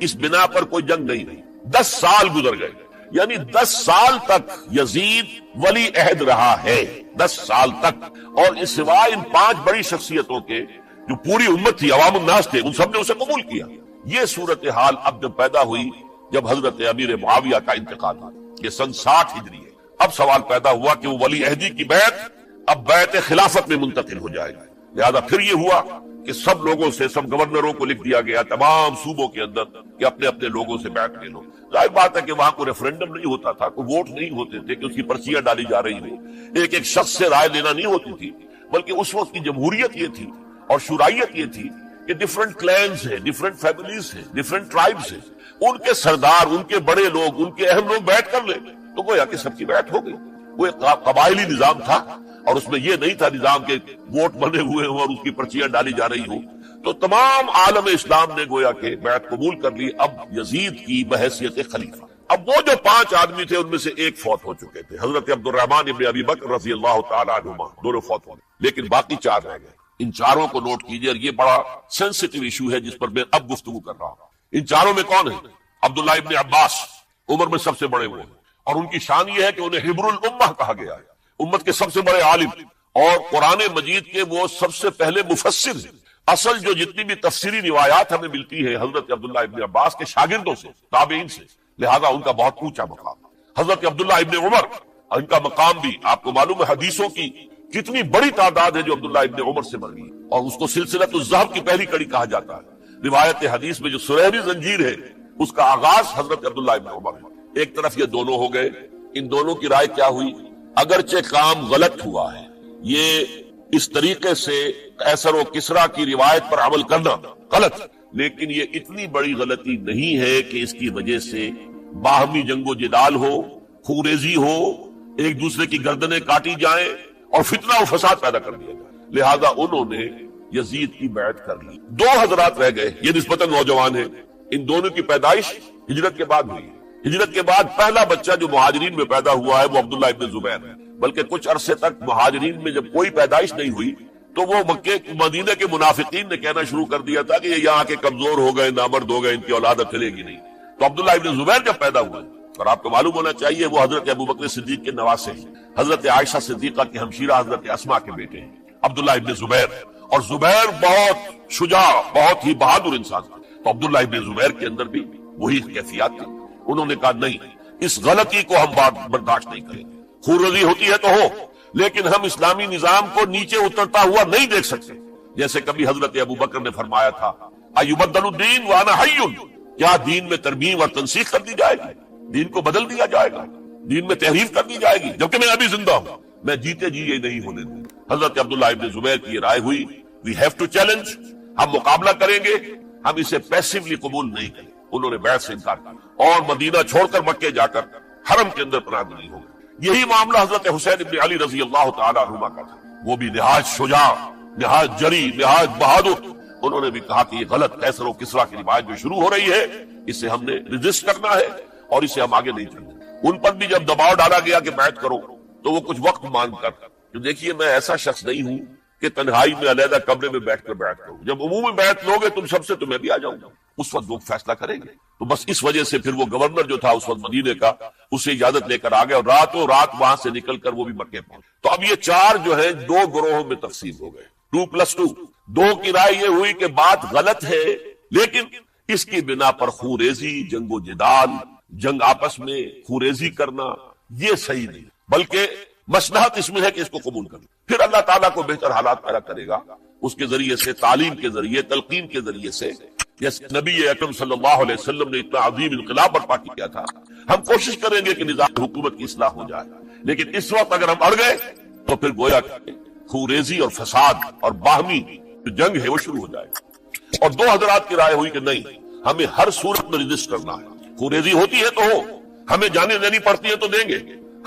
اس بنا پر کوئی جنگ نہیں رہی. 10 سال گزر گئے، یعنی 10 سال تک یزید ولی عہد رہا ہے. 10 سال تک. اور اس سوائے ان 5 بڑی شخصیتوں کے جو پوری امت تھی، عوام الناس تھے، ان سب نے اسے قبول کیا. یہ صورتحال اب جب پیدا ہوئی جب حضرت امیر معاویہ کا انتقال ہوا، یہ سن 60 ہجری ہے. اب سوال پیدا ہوا کہ وہ ولی عہدی کی بیعت اب بیعت خلافت میں منتقل ہو جائے گا. لہذا پھر یہ ہوا کہ سب لوگوں سے، سب گورنروں کو لکھ دیا گیا تمام صوبوں کے اندر کہ اپنے اپنے لوگوں سے بیعت لے لو۔ ظاہر بات ہے کہ وہاں کوئی ریفرینڈم نہیں ہوتا تھا، کوئی ووٹ نہیں ہوتے تھے کہ اس کی پرچیاں ڈالی جا رہی ہوں، ایک ایک شخص سے رائے لینا نہیں ہوتی تھی، بلکہ اس وقت کی جمہوریت یہ تھی اور شورائیت یہ تھی کہ ڈفرنٹ کلینز ہیں، ڈفرنٹ فیملیز ہیں، ڈفرنٹ ٹرائبز ہیں، ان کے سردار، ان کے بڑے لوگ، ان کے اہم لوگ بیعت کر لیں تو گویا کہ سب کی بیعت ہو گئی۔ وہ ایک قبائلی نظام تھا اور اس میں یہ نہیں تھا نظام کے ووٹ بنے ہوئے ہوں اور اس کی پرچیاں ڈالی جا رہی ہوں۔ تو تمام عالم اسلام نے گویا کہ بیعت قبول کر لی اب یزید کی بحیثیت خلیفہ۔ اب وہ جو 5 آدمی تھے ان میں سے ایک فوت ہو چکے تھے، حضرت عبد الرحمن ابن ابی بکر رضی اللہ تعالی عنہما، دونوں فوت ہو گئے، لیکن باقی 4 رہ گئے۔ ان 4 کو نوٹ کیجئے، اور یہ بڑا سینسٹیو ایشو ہے جس پر میں اب گفتگو کر رہا ہوں۔ ان 4 میں کون ہیں؟ عبداللہ ابن عباس، عمر میں سب سے بڑے وہ ہیں، اور ان کی شان یہ ہے کہ انہیں حبر الامہ کہا گیا ہے، امت کے سب سے بڑے عالم، اور قرآن مجید کے وہ سب سے پہلے مفسر ہیں۔ اصل جو جتنی بھی تفسیری روایات ہمیں ملتی ہے حضرت عبداللہ ابن عباس کے شاگردوں سے، تابعین سے، لہذا ان کا بہت اونچا مقام۔ حضرت عبداللہ ابن عمر، ان کا مقام بھی آپ کو معلوم ہے، حدیثوں کی کتنی بڑی تعداد ہے جو عبداللہ ابن عمر سے مر گئی، اور اس کو سلسلۃ الذہب کی پہلی کڑی کہا جاتا ہے۔ روایت حدیث میں جو سنہری زنجیر ہے اس کا آغاز حضرت عبداللہ ابن عمر ہے۔ ایک طرف یہ دونوں ہو گئے، ان دونوں کی رائے کیا ہوئی؟ اگرچہ کام غلط ہوا ہے، یہ اس طریقے سے قیصر و کسریٰ کی روایت پر عمل کرنا غلط، لیکن یہ اتنی بڑی غلطی نہیں ہے کہ اس کی وجہ سے باہمی جنگ و جدال ہو، خوریزی ہو، ایک دوسرے کی گردنیں کاٹی جائیں اور فتنہ و فساد پیدا کر دیا جائے۔ لہذا انہوں نے یزید کی بیعت کر لی۔ 2 حضرات رہ گئے، یہ نسبتاً نوجوان ہیں، ان دونوں کی پیدائش ہجرت کے بعد ہوئی ہے۔ ہجرت کے بعد پہلا بچہ جو مہاجرین میں پیدا ہوا ہے وہ عبداللہ ابن زبیر ہے، بلکہ کچھ عرصے تک مہاجرین میں جب کوئی پیدائش نہیں ہوئی تو وہ مکے مدینہ کے منافقین نے کہنا شروع کر دیا تھا کہ یہ یہاں کے کمزور ہو گئے، نامرد ہو گئے، ان کی اولاد اب چلے گی نہیں۔ تو عبداللہ ابن زبیر جب پیدا ہوئے، اور آپ کو معلوم ہونا چاہیے وہ حضرت ابوبکر صدیق کے نواسے ہیں، حضرت عائشہ صدیقہ کے ہمشیرہ حضرت اسماء کے بیٹے ہیں عبداللہ ابن زبیر، اور زبیر بہت شجاع، بہت ہی بہادر انسان تھا۔ تو عبداللہ ابن زبیر کے اندر بھی وہی کیفیات تھی۔ انہوں نے کہا نہیں، اس غلطی کو ہم برداشت نہیں کریں گے، خونریزی ہوتی ہے تو ہو، لیکن ہم اسلامی نظام کو نیچے اترتا ہوا نہیں دیکھ سکتے۔ جیسے کبھی حضرت ابوبکر نے فرمایا تھا ایبدل الدین وانا حی، کیا دین میں ترمیم اور تنسیخ کر دی جائے گی؟ دین کو بدل دیا جائے گا، دین میں تحریف کر دی جائے گی جبکہ میں ابھی زندہ ہوں، میں جیتے جی یہ نہیں ہونے دوں۔ حضرت عبداللہ ابن زبیر کی یہ رائے ہوئی، وی ہیو ٹو چیلنج، ہم مقابلہ کریں گے، ہم اسے پیسیولی قبول نہیں کریں۔ انہوں نے بیعت سے انکار کیا اور مدینہ چھوڑ کر مکے جا کر حرم کے اندر پناہ گزین ہو گئے۔ یہی معاملہ حضرت حسین ابن علی رضی اللہ تعالی عنہما کا تھا، وہ بھی نہایت شجاع، نہایت جری، نہایت بہادر۔ انہوں نے بھی کہا کہ یہ غلط قیصر و کسریٰ کی روایت جو شروع ہو رہی ہے اسے ہم نے ریزسٹ کرنا ہے اور اسے ہم آگے نہیں چلنا۔ ان پر بھی جب دباؤ ڈالا گیا کہ بیعت کرو تو وہ کچھ وقت مانگ کر کہ دیکھیے میں ایسا شخص نہیں ہوں کہ تنہائی میں علیحدہ کمرے میں بیٹھ کر بیعت کروں، جب عمومی بیعت لوگے تم سب سے تو میں بھی آ جاؤں گا، اس وقت لوگ فیصلہ کریں گے۔ تو بس اس وجہ سے پھر وہ گورنر جو تھا اس وقت مدینے کا، اسے اجازت لے کر آ گئے اور راتوں رات وہاں سے نکل کر وہ بھی مکے پہنچ۔ تو اب یہ 4 جو ہیں 2 گروہوں میں تقسیم ہو گئے، 2+2۔ 2 کی رائے یہ ہوئی کہ بات غلط ہے، لیکن اس کی بنا پر خوریزی، جنگ و جدال، جنگ آپس میں خوریزی کرنا یہ صحیح نہیں، بلکہ مصلحت اس میں ہے کہ اس کو قبول کریں۔ پھر اللہ تعالیٰ کو بہتر حالات پیدا کرے گا اس کے ذریعے سے، تعلیم کے ذریعے، تلقین کے ذریعے سے۔ جیسے نبی اکرم صلی اللہ علیہ وسلم نے اتنا عظیم انقلاب برپا کیا تھا، ہم کوشش کریں گے کہ نظام حکومت کی اصلاح ہو جائے، لیکن اس وقت اگر ہم اڑ گئے تو پھر گویا خوریزی اور فساد اور باہمی جو جنگ ہے وہ شروع ہو جائے گا۔ اور 2 حضرات کی رائے ہوئی کہ نہیں، ہمیں ہر صورت میں رجسٹ کرنا ہے، خوریزی ہوتی ہے تو ہو، ہمیں جانیں دینی پڑتی ہے تو دیں گے،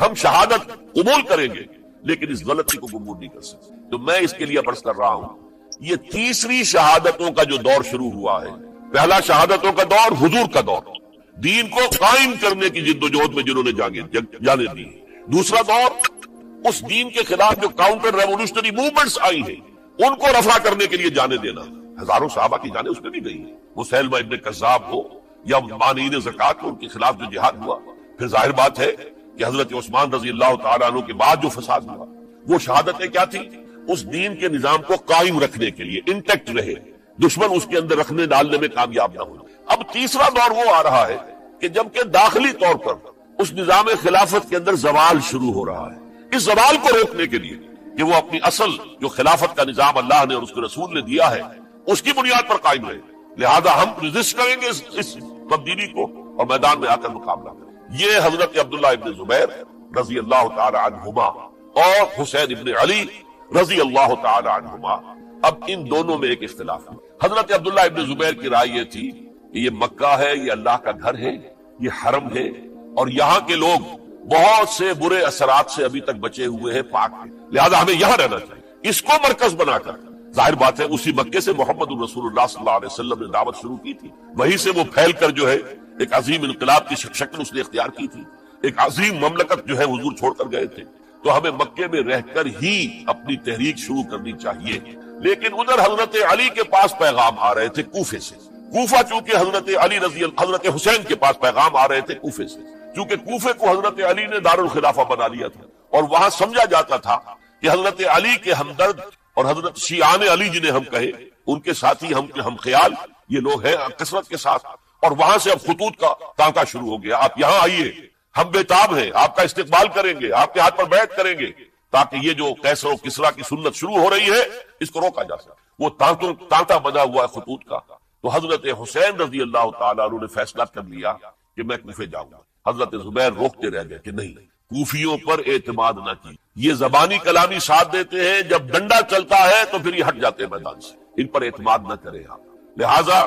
ہم شہادت قبول کریں گے، لیکن اس غلطی کو قبول نہیں کر سکتے۔ تو میں اس کے لیے عرض کر رہا ہوں، یہ تیسری شہادتوں کا جو دور شروع ہوا ہے، پہلا شہادتوں کا دور حضور کا دور، دین کو قائم کرنے کی جد و جہد میں جنہوں نے جانے دی۔ دوسرا دور اس دین کے خلاف جو کاؤنٹر ریولوشنری موومنٹس آئی ہیں ان کو رفع کرنے کے لیے جانے دینا، ہزاروں صحابہ کی جانیں اس میں بھی گئی ہیں، مسیلمہ ابن کذاب ہو یا مانعین زکوٰۃ ہو، ان کے خلاف جو جہاد ہوا۔ پھر ظاہر بات ہے کہ حضرت عثمان رضی اللہ تعالیٰ عنہ کے بعد جو فساد ہوا، وہ شہادتیں کیا تھی؟ اس دین کے نظام کو قائم رکھنے کے لیے، انٹیکٹ رہے، دشمن اس کے اندر رکھنے ڈالنے میں کامیاب نہ ہو۔ اب تیسرا دور وہ آ رہا ہے کہ جبکہ داخلی طور پر اس نظام خلافت کے اندر زوال شروع ہو رہا ہے، اس زوال کو روکنے کے لیے کہ وہ اپنی اصل جو خلافت کا نظام اللہ نے اور اس کے رسول نے دیا ہے اس کی بنیاد پر قائم رہے. لہذا ہم ریزسٹ کریں گے اس تبدیلی کو اور میدان میں آ کر مقابلہ کریں. یہ حضرت عبداللہ ابن زبیر رضی اللہ تعالی عنہما اور حسین ابن علی رضی اللہ تعالی عنہما. اب ان دونوں میں ایک اختلاف ہے. حضرت عبداللہ ابن زبیر کی رائے یہ تھی کہ یہ مکہ ہے، یہ اللہ کا گھر ہے، یہ حرم ہے، اور یہاں کے لوگ بہت سے برے اثرات سے ابھی تک بچے ہوئے ہیں، پاک ہیں، لہذا ہمیں یہاں رہنا چاہیے. اس کو مرکز بنا کر ظاہر بات ہے اسی مکے سے محمد رسول اللہ صلی اللہ علیہ وسلم نے دعوت شروع کی تھی، وہیں سے وہ پھیل کر جو ہے ایک عظیم انقلاب کی شکل اس نے اختیار کی تھی، ایک عظیم مملکت جو ہے حضور چھوڑ کر گئے تھے. تو ہمیں مکے میں رہ کر ہی اپنی تحریک شروع کرنی چاہیے. لیکن ادھر حضرت علی کے پاس پیغام آ رہے تھے کوفے سے. کوفہ چونکہ حضرت حسین کے پاس پیغام آ رہے تھے کوفے سے، چونکہ کوفے کو حضرت علی نے دارالخلافہ بنا لیا تھا اور وہاں سمجھا جاتا تھا کہ حضرت علی کے ہمدرد اور حضرت شیعان علی جنہیں ہم کہیں ان کے ساتھی ہم خیال یہ لوگ ہیں کثرت کے ساتھ. اور وہاں سے اب خطوط کا تانکا شروع ہو گیا، آپ یہاں آئیے، ہم بےتاب ہیں، آپ کا استقبال کریں گے، آپ کے ہاتھ پر بیعت کریں گے، تاکہ یہ جو قیصر و کسریٰ کی سنت شروع ہو رہی ہے اس کو روکا جا سکے. وہ تانتا بنا ہوا ہے خطوط کا. تو حضرت حسین رضی اللہ تعالیٰ عنہ نے فیصلہ کر لیا کہ میں کوفے جاؤں گا. حضرت زبیر روکتے رہ گئے کہ نہیں، کوفیوں پر اعتماد نہ کی، یہ زبانی کلامی ساتھ دیتے ہیں، جب ڈنڈا چلتا ہے تو پھر یہ ہٹ جاتے ہیں میدان سے، ان پر اعتماد نہ کریں آپ. لہٰذا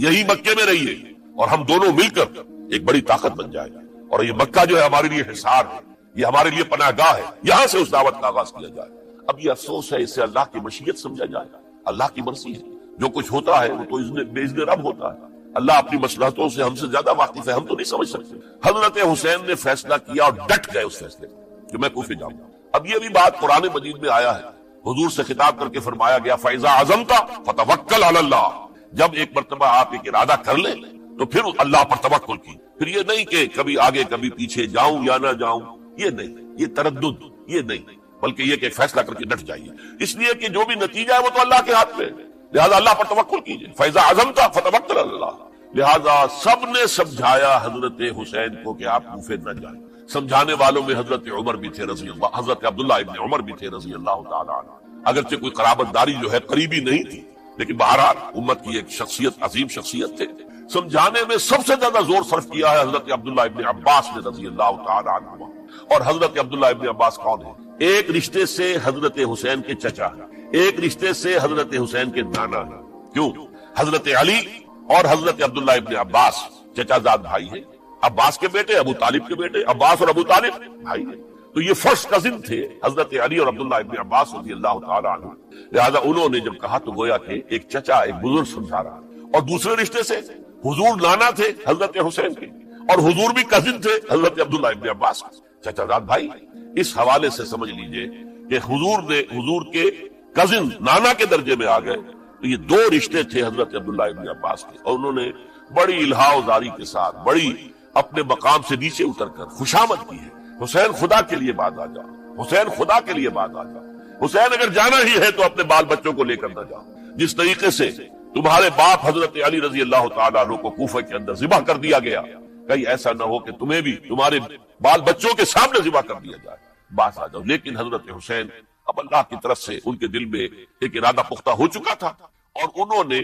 یہی مکے میں رہیے اور ہم دونوں مل کر ایک بڑی طاقت بن جائے گا. اور یہ مکہ جو ہے ہمارے لیے حصار ہے، یہ ہمارے لیے پناہ گاہ ہے، یہاں سے اس دعوت کا آغاز کیا جائے. اب یہ افسوس ہے، اس سے اللہ کی مشیت سمجھا جائے گا، اللہ کی مرضی ہے. جو کچھ ہوتا ہے وہ تو باذن رب ہوتا ہے. اللہ اپنی مصلحتوں سے ہم سے زیادہ واقف ہے، ہم تو نہیں سمجھ سکتے. حضرت حسین نے فیصلہ کیا اور ڈٹ گئے اس فیصلے کہ میں کوفے جاؤں گا. اب یہ بھی بات قرآن مجید میں آیا ہے، حضور سے خطاب کر کے فرمایا گیا فَإِذَا عَزَمْتَ فَتَوَكَّلْ عَلَى اللَّهِ. جب ایک مرتبہ آپ ایک ارادہ کر لیں تو پھر اللہ پر توکل کی. پھر یہ نہیں کہ کبھی آگے کبھی پیچھے جاؤں یا نہ جاؤں، یہ نہیں، یہ تردد یہ نہیں، بلکہ یہ کہ فیصلہ کر کے ڈٹ جائیے. اس لیے کہ جو بھی نتیجہ ہے وہ تو اللہ کے ہاتھ میں ہے، لہذا اللہ پر توکل کیجیے. فَإِذَا عَزَمْتَ فَتَوَكَّلْ عَلَى اللَّهِ. لہذا سب نے سمجھایا حضرت حسین کو کہ آپ کوفے نہ جائیں. سمجھانے والوں میں حضرت عمر بھی تھے رضی اللہ، حضرت عبداللہ ابن عمر بھی تھے رضی اللہ تعالی عنہ. اگرچہ کوئی قرابت داری جو ہے قریبی نہیں تھی، لیکن بہرحال امت کی ایک شخصیت، عظیم شخصیت تھے. سمجھانے میں سب سے زیادہ زور صرف کیا ہے حضرت عبداللہ ابن عباس نے رضی اللہ تعالی عنہ. اور حضرت عبداللہ ابن عباس کون ہے؟ ایک رشتے سے حضرت حسین کے چچا، ایک رشتے سے حضرت حسین کے نانا. کیوں؟ حضرت علی اور حضرت عبداللہ ابن عباس چچا زاد بھائی ہیں. عباس کے بیٹے ابو طالب کے بیٹے، عباس اور ابو طالب بھائی ہیں. تو یہ فرسٹ کزن تھے حضرت علی اور عبداللہ ابن عباس رضی اللہ تعالی عنہ. لہذا انہوں نے جب کہا تو گویا کہ ایک چچا ایک بزرگ سمجھا رہا. اور دوسرے رشتے سے حضور نانا تھے حضرت حسین کے، اور حضور بھی کزن تھے حضرت عبداللہ ابن عباس کے، چچا زاد بھائی. اس حوالے سے سمجھ لیجئے کہ حضور کے کزن نانا کے درجے میں آ گئے. تو یہ دو رشتے تھے حضرت عبداللہ ابن عباس کے، اور انہوں نے بڑی الہا و زاری کے ساتھ، بڑی اپنے مقام سے نیچے اتر کر خوشامد کی ہے. حسین خدا کے لیے بعد آ جا، حسین خدا کے لیے بعد آ جا. حسین اگر جانا ہی ہے تو اپنے بال بچوں کو لے کر نہ جاؤ. جس طریقے سے تمہارے باپ حضرت علی رضی اللہ تعالیٰ عنہ کو کوفہ کے اندر ذبح کر دیا گیا، کہیں ایسا نہ ہو کہ تمہیں بھی تمہارے بال بچوں کے سامنے ذبح کر دیا جائے، بات آ جاؤ. لیکن حضرت حسین اب اللہ کی طرف سے ان کے دل میں ایک ارادہ پختہ ہو چکا تھا، اور انہوں نے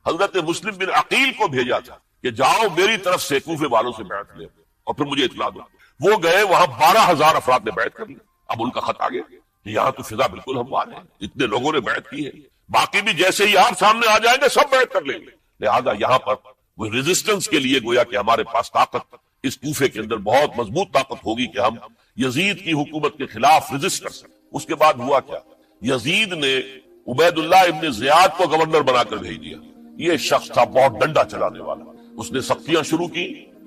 حضرت مسلم بن عقیل کو بھیجا تھا کہ جاؤ میری طرف سے کوفے والوں سے بیعت لے اور پھر مجھے اطلاع دو. وہ گئے، وہاں 12,000 افراد نے بیعت کر لی. اب ان کا خط آ گیا کہ یہاں تو فضا بالکل ہموار ہے، اتنے لوگوں نے بیعت کی ہے، باقی بھی جیسے ہی آپ سامنے آ جائیں گے سب بیعت کر لیں گے. لہذا یہاں پر وہ ریزسٹنس کے لیے گویا کہ ہمارے پاس طاقت اس کوفے کے اندر بہت مضبوط طاقت ہوگی کہ ہم یزید کی حکومت کے خلاف ریزسٹ کر سکیں. اس کے بعد ہوا کیا؟ یزید نے عبید اللہ ابن زیاد کو گورنر بنا کر بھیج دیا. یہ شخص تھا بہت ڈنڈا چلانے والا. اس نے سختیاں شروع کی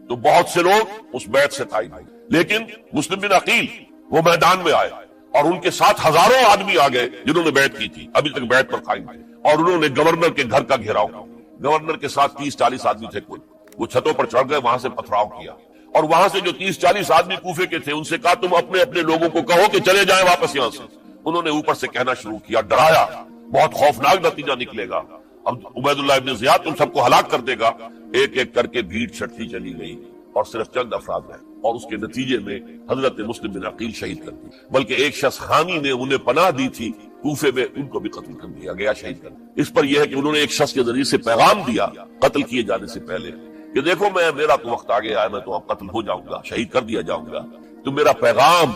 تو بہت سے لوگ اس بیعت سے تائید ہوئے، لیکن مسلم بن عقیل وہ میدان میں آئے اور ان کے ساتھ ہزاروں آدمی آ گئے جنہوں نے بیعت کی تھی، ابھی تک بیعت پر قائم تھے، اور انہوں نے گورنر کے گھر کا گھیراؤ کیا. گورنر کے ساتھ 30-40 آدمی تھے کوئی، وہ چھتوں پر چڑھ گئے، وہاں سے پتھراؤ کیا، اور وہاں سے جو 30-40 آدمی کوفے کے تھے ان سے کہا تم اپنے اپنے لوگوں کو کہو کہ چلے جائیں واپس یہاں سے. انہوں نے اوپر سے کہنا شروع کیا، ڈرایا، بہت خوفناک نتیجہ نکلے گا، اب عبید اللہ ابن زیاد تم سب کو ہلاک کر دے گا. ایک ایک کر کے بھیڑ چھٹتی چلی گئی. اور صرف چند افراد رہے اور اس کے نتیجے میں حضرت مسلم بن عقیل شہید کر دی، بلکہ ایک شخص حامی نے انہیں پناہ دی تھی کوفے میں، ان کو بھی قتل کر دیا گیا، شہید کر دیا۔ اس پر یہ ہے کہ انہوں نے ایک شخص کے ذریعے سے پیغام دیا قتل کیے جانے سے پہلے کہ دیکھو میرا تو وقت آگے آیا، میں تو اب قتل ہو جاؤں گا، شہید کر دیا جاؤں گا، تو میرا پیغام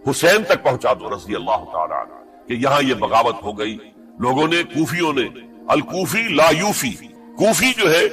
حسین تک پہنچا دو رضی اللہ تعالی عنہ کہ یہاں یہ بغاوت ہو گئی۔ لوگوں نے، کوفیوں نے، الکوفی لا یوفی، کوفی جو ہے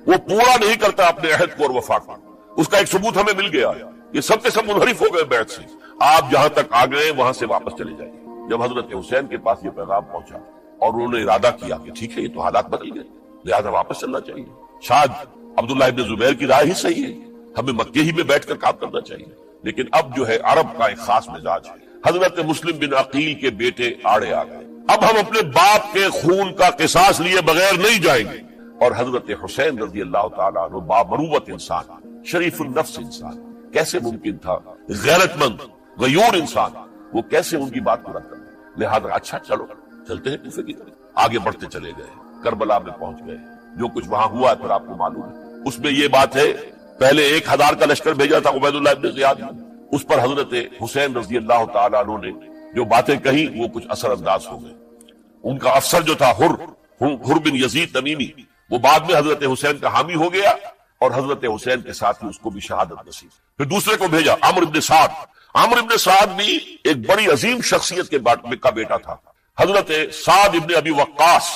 وہ پورا نہیں کرتا اپنے عہد کو اور وفا کو، اس کا ایک ثبوت ہمیں مل گیا، یہ سب کے سب منحرف ہو گئے بیعت سے، آپ جہاں تک آ گئے وہاں سے واپس چلے جائیں۔ جب حضرت حسین کے پاس یہ پیغام پہنچا اور انہوں نے ارادہ کیا کہ ٹھیک ہے یہ تو حالات بدل گئے، لہذا واپس چلنا چاہیے، شاید عبداللہ ابن زبیر کی رائے ہی صحیح ہے، ہمیں مکے ہی میں بیٹھ کر کام کرنا چاہیے، لیکن اب جو ہے عرب کا ایک خاص مزاج ہے۔ حضرت مسلم بن عقیل کے بیٹے آڑے آ گئے، اب ہم اپنے باپ کے خون کا قصاص لیے بغیر نہیں جائیں گے، اور حضرت حسین رضی اللہ تعالیٰ عنہ بامروت انسان، شریف النفس انسان، کیسے ممکن تھا غیرت مند غیور انسان وہ کیسے ان کی بات کو رد کرتا؟ لہذا اچھا چلو چلتے ہیں کوفے کی طرف، آگے بڑھتے چلے گئے، کربلا میں پہنچ گئے، جو کچھ وہاں ہوا ہے پھر آپ کو معلوم ہے، اس میں یہ بات ہے پہلے 1000 کا لشکر بھیجا تھا عبید اللہ ابن زیاد نے، اس پر حضرت حسین رضی اللہ تعالیٰ عنہ نے جو باتیں کہی وہ کچھ اثر انداز ہو گئے۔ ان کا افسر جو تھا حر بن یزید تمیمی، وہ بعد میں حضرت حسین کا حامی ہو گیا اور حضرت حسین کے ساتھ ہی اس کو بھی شہادت نصیب۔ پھر دوسرے کو بھیجا عمرو ابن سعد، عمرو ابن سعد بھی ایک بڑی عظیم شخصیت کا بیٹا تھا، حضرت سعد ابن ابی وقاص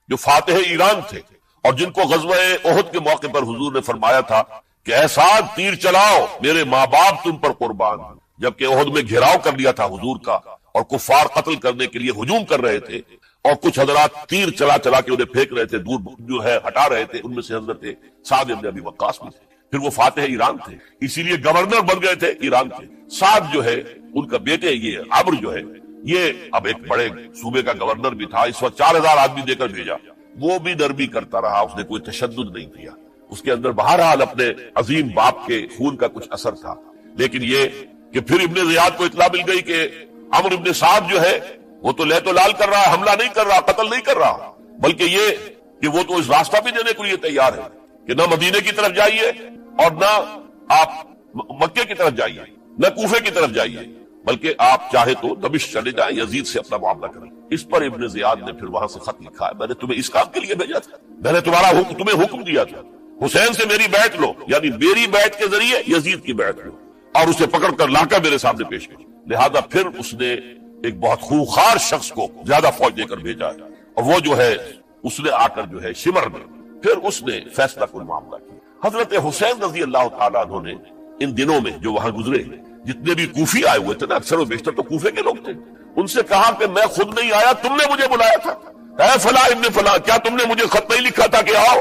جو فاتح ایران تھے اور جن کو غزوہ احد کے موقع پر حضور نے فرمایا تھا کہ اے سعد تیر چلاؤ، میرے ماں باپ تم پر قربان ہیں، جبکہ احد میں گھیراؤ کر لیا تھا حضور کا اور کفار قتل کرنے کے لیے ہجوم کر رہے تھے، اور کچھ حضرات تیر چلا چلا کے انہیں پھینک رہے تھے، دور جو ہے ہٹا رہے تھے، ان میں سے حضرت سعد ابن ابی وقاص بھی تھے، پھر وہ فاتح ایران تھے، اسی لیے گورنر بن گئے تھے ایران کے۔ سعد جو ہے ان کا بیٹے، یہ عمرو جو ہے یہ اب ایک بڑے صوبے کا گورنر بھی تھا، اس وقت 4000 آدمی دے کر بھیجا، وہ بھی نرمی کرتا رہا، اس نے کوئی تشدد نہیں کیا، اس کے اندر بہرحال اپنے عظیم باپ کے خون کا کچھ اثر تھا، لیکن یہ کہ پھر ابن زیاد کو اطلاع مل گئی کہ عمرو ابن سعد جو ہے وہ تو لے تو لال کر رہا ہے، حملہ نہیں کر رہا، قتل نہیں کر رہا، بلکہ یہ کہ وہ تو اس راستہ بھی دینے کے لیے تیار ہے کہ نہ مدینے کی طرف جائیے اور نہ آپ مکے کی طرف جائیے، نہ کوفے کی طرف جائیے، بلکہ آپ چاہے تو دمشق چلے جائیں، یزید سے اپنا معاملہ کریں۔ اس پر ابن زیاد نے پھر وہاں سے خط لکھا ہے، میں نے تمہیں اس کام کے لیے بھیجا تھا، میں نے تمہیں حکم دیا تھا حسین سے میری بیعت لو، یعنی میری بیعت کے ذریعے یزید کی بیعت لو، اور اسے پکڑ کر لا کر میرے سامنے پیش کرو۔ لہذا پھر اس نے ایک بہت خوخار شخص کو زیادہ فوج دے کر بھیجا ہے، اور وہ جو ہے اس نے آ کر جو ہے شمر میں پھر اس نے فیصلہ کن معاملہ کیا۔ حضرت حسین رضی اللہ تعالیٰ عنہ نے ان دنوں میں جو وہاں گزرے، جتنے بھی کوفی آئے ہوئے تھے نا، اکثر و بیشتر تو کوفے کے لوگ تھے، ان سے کہا کہ میں خود نہیں آیا، تم نے مجھے بلایا تھا، اے فلاں ابن فلاں، کیا تم نے مجھے خط نہیں لکھا تھا کہ آؤ؟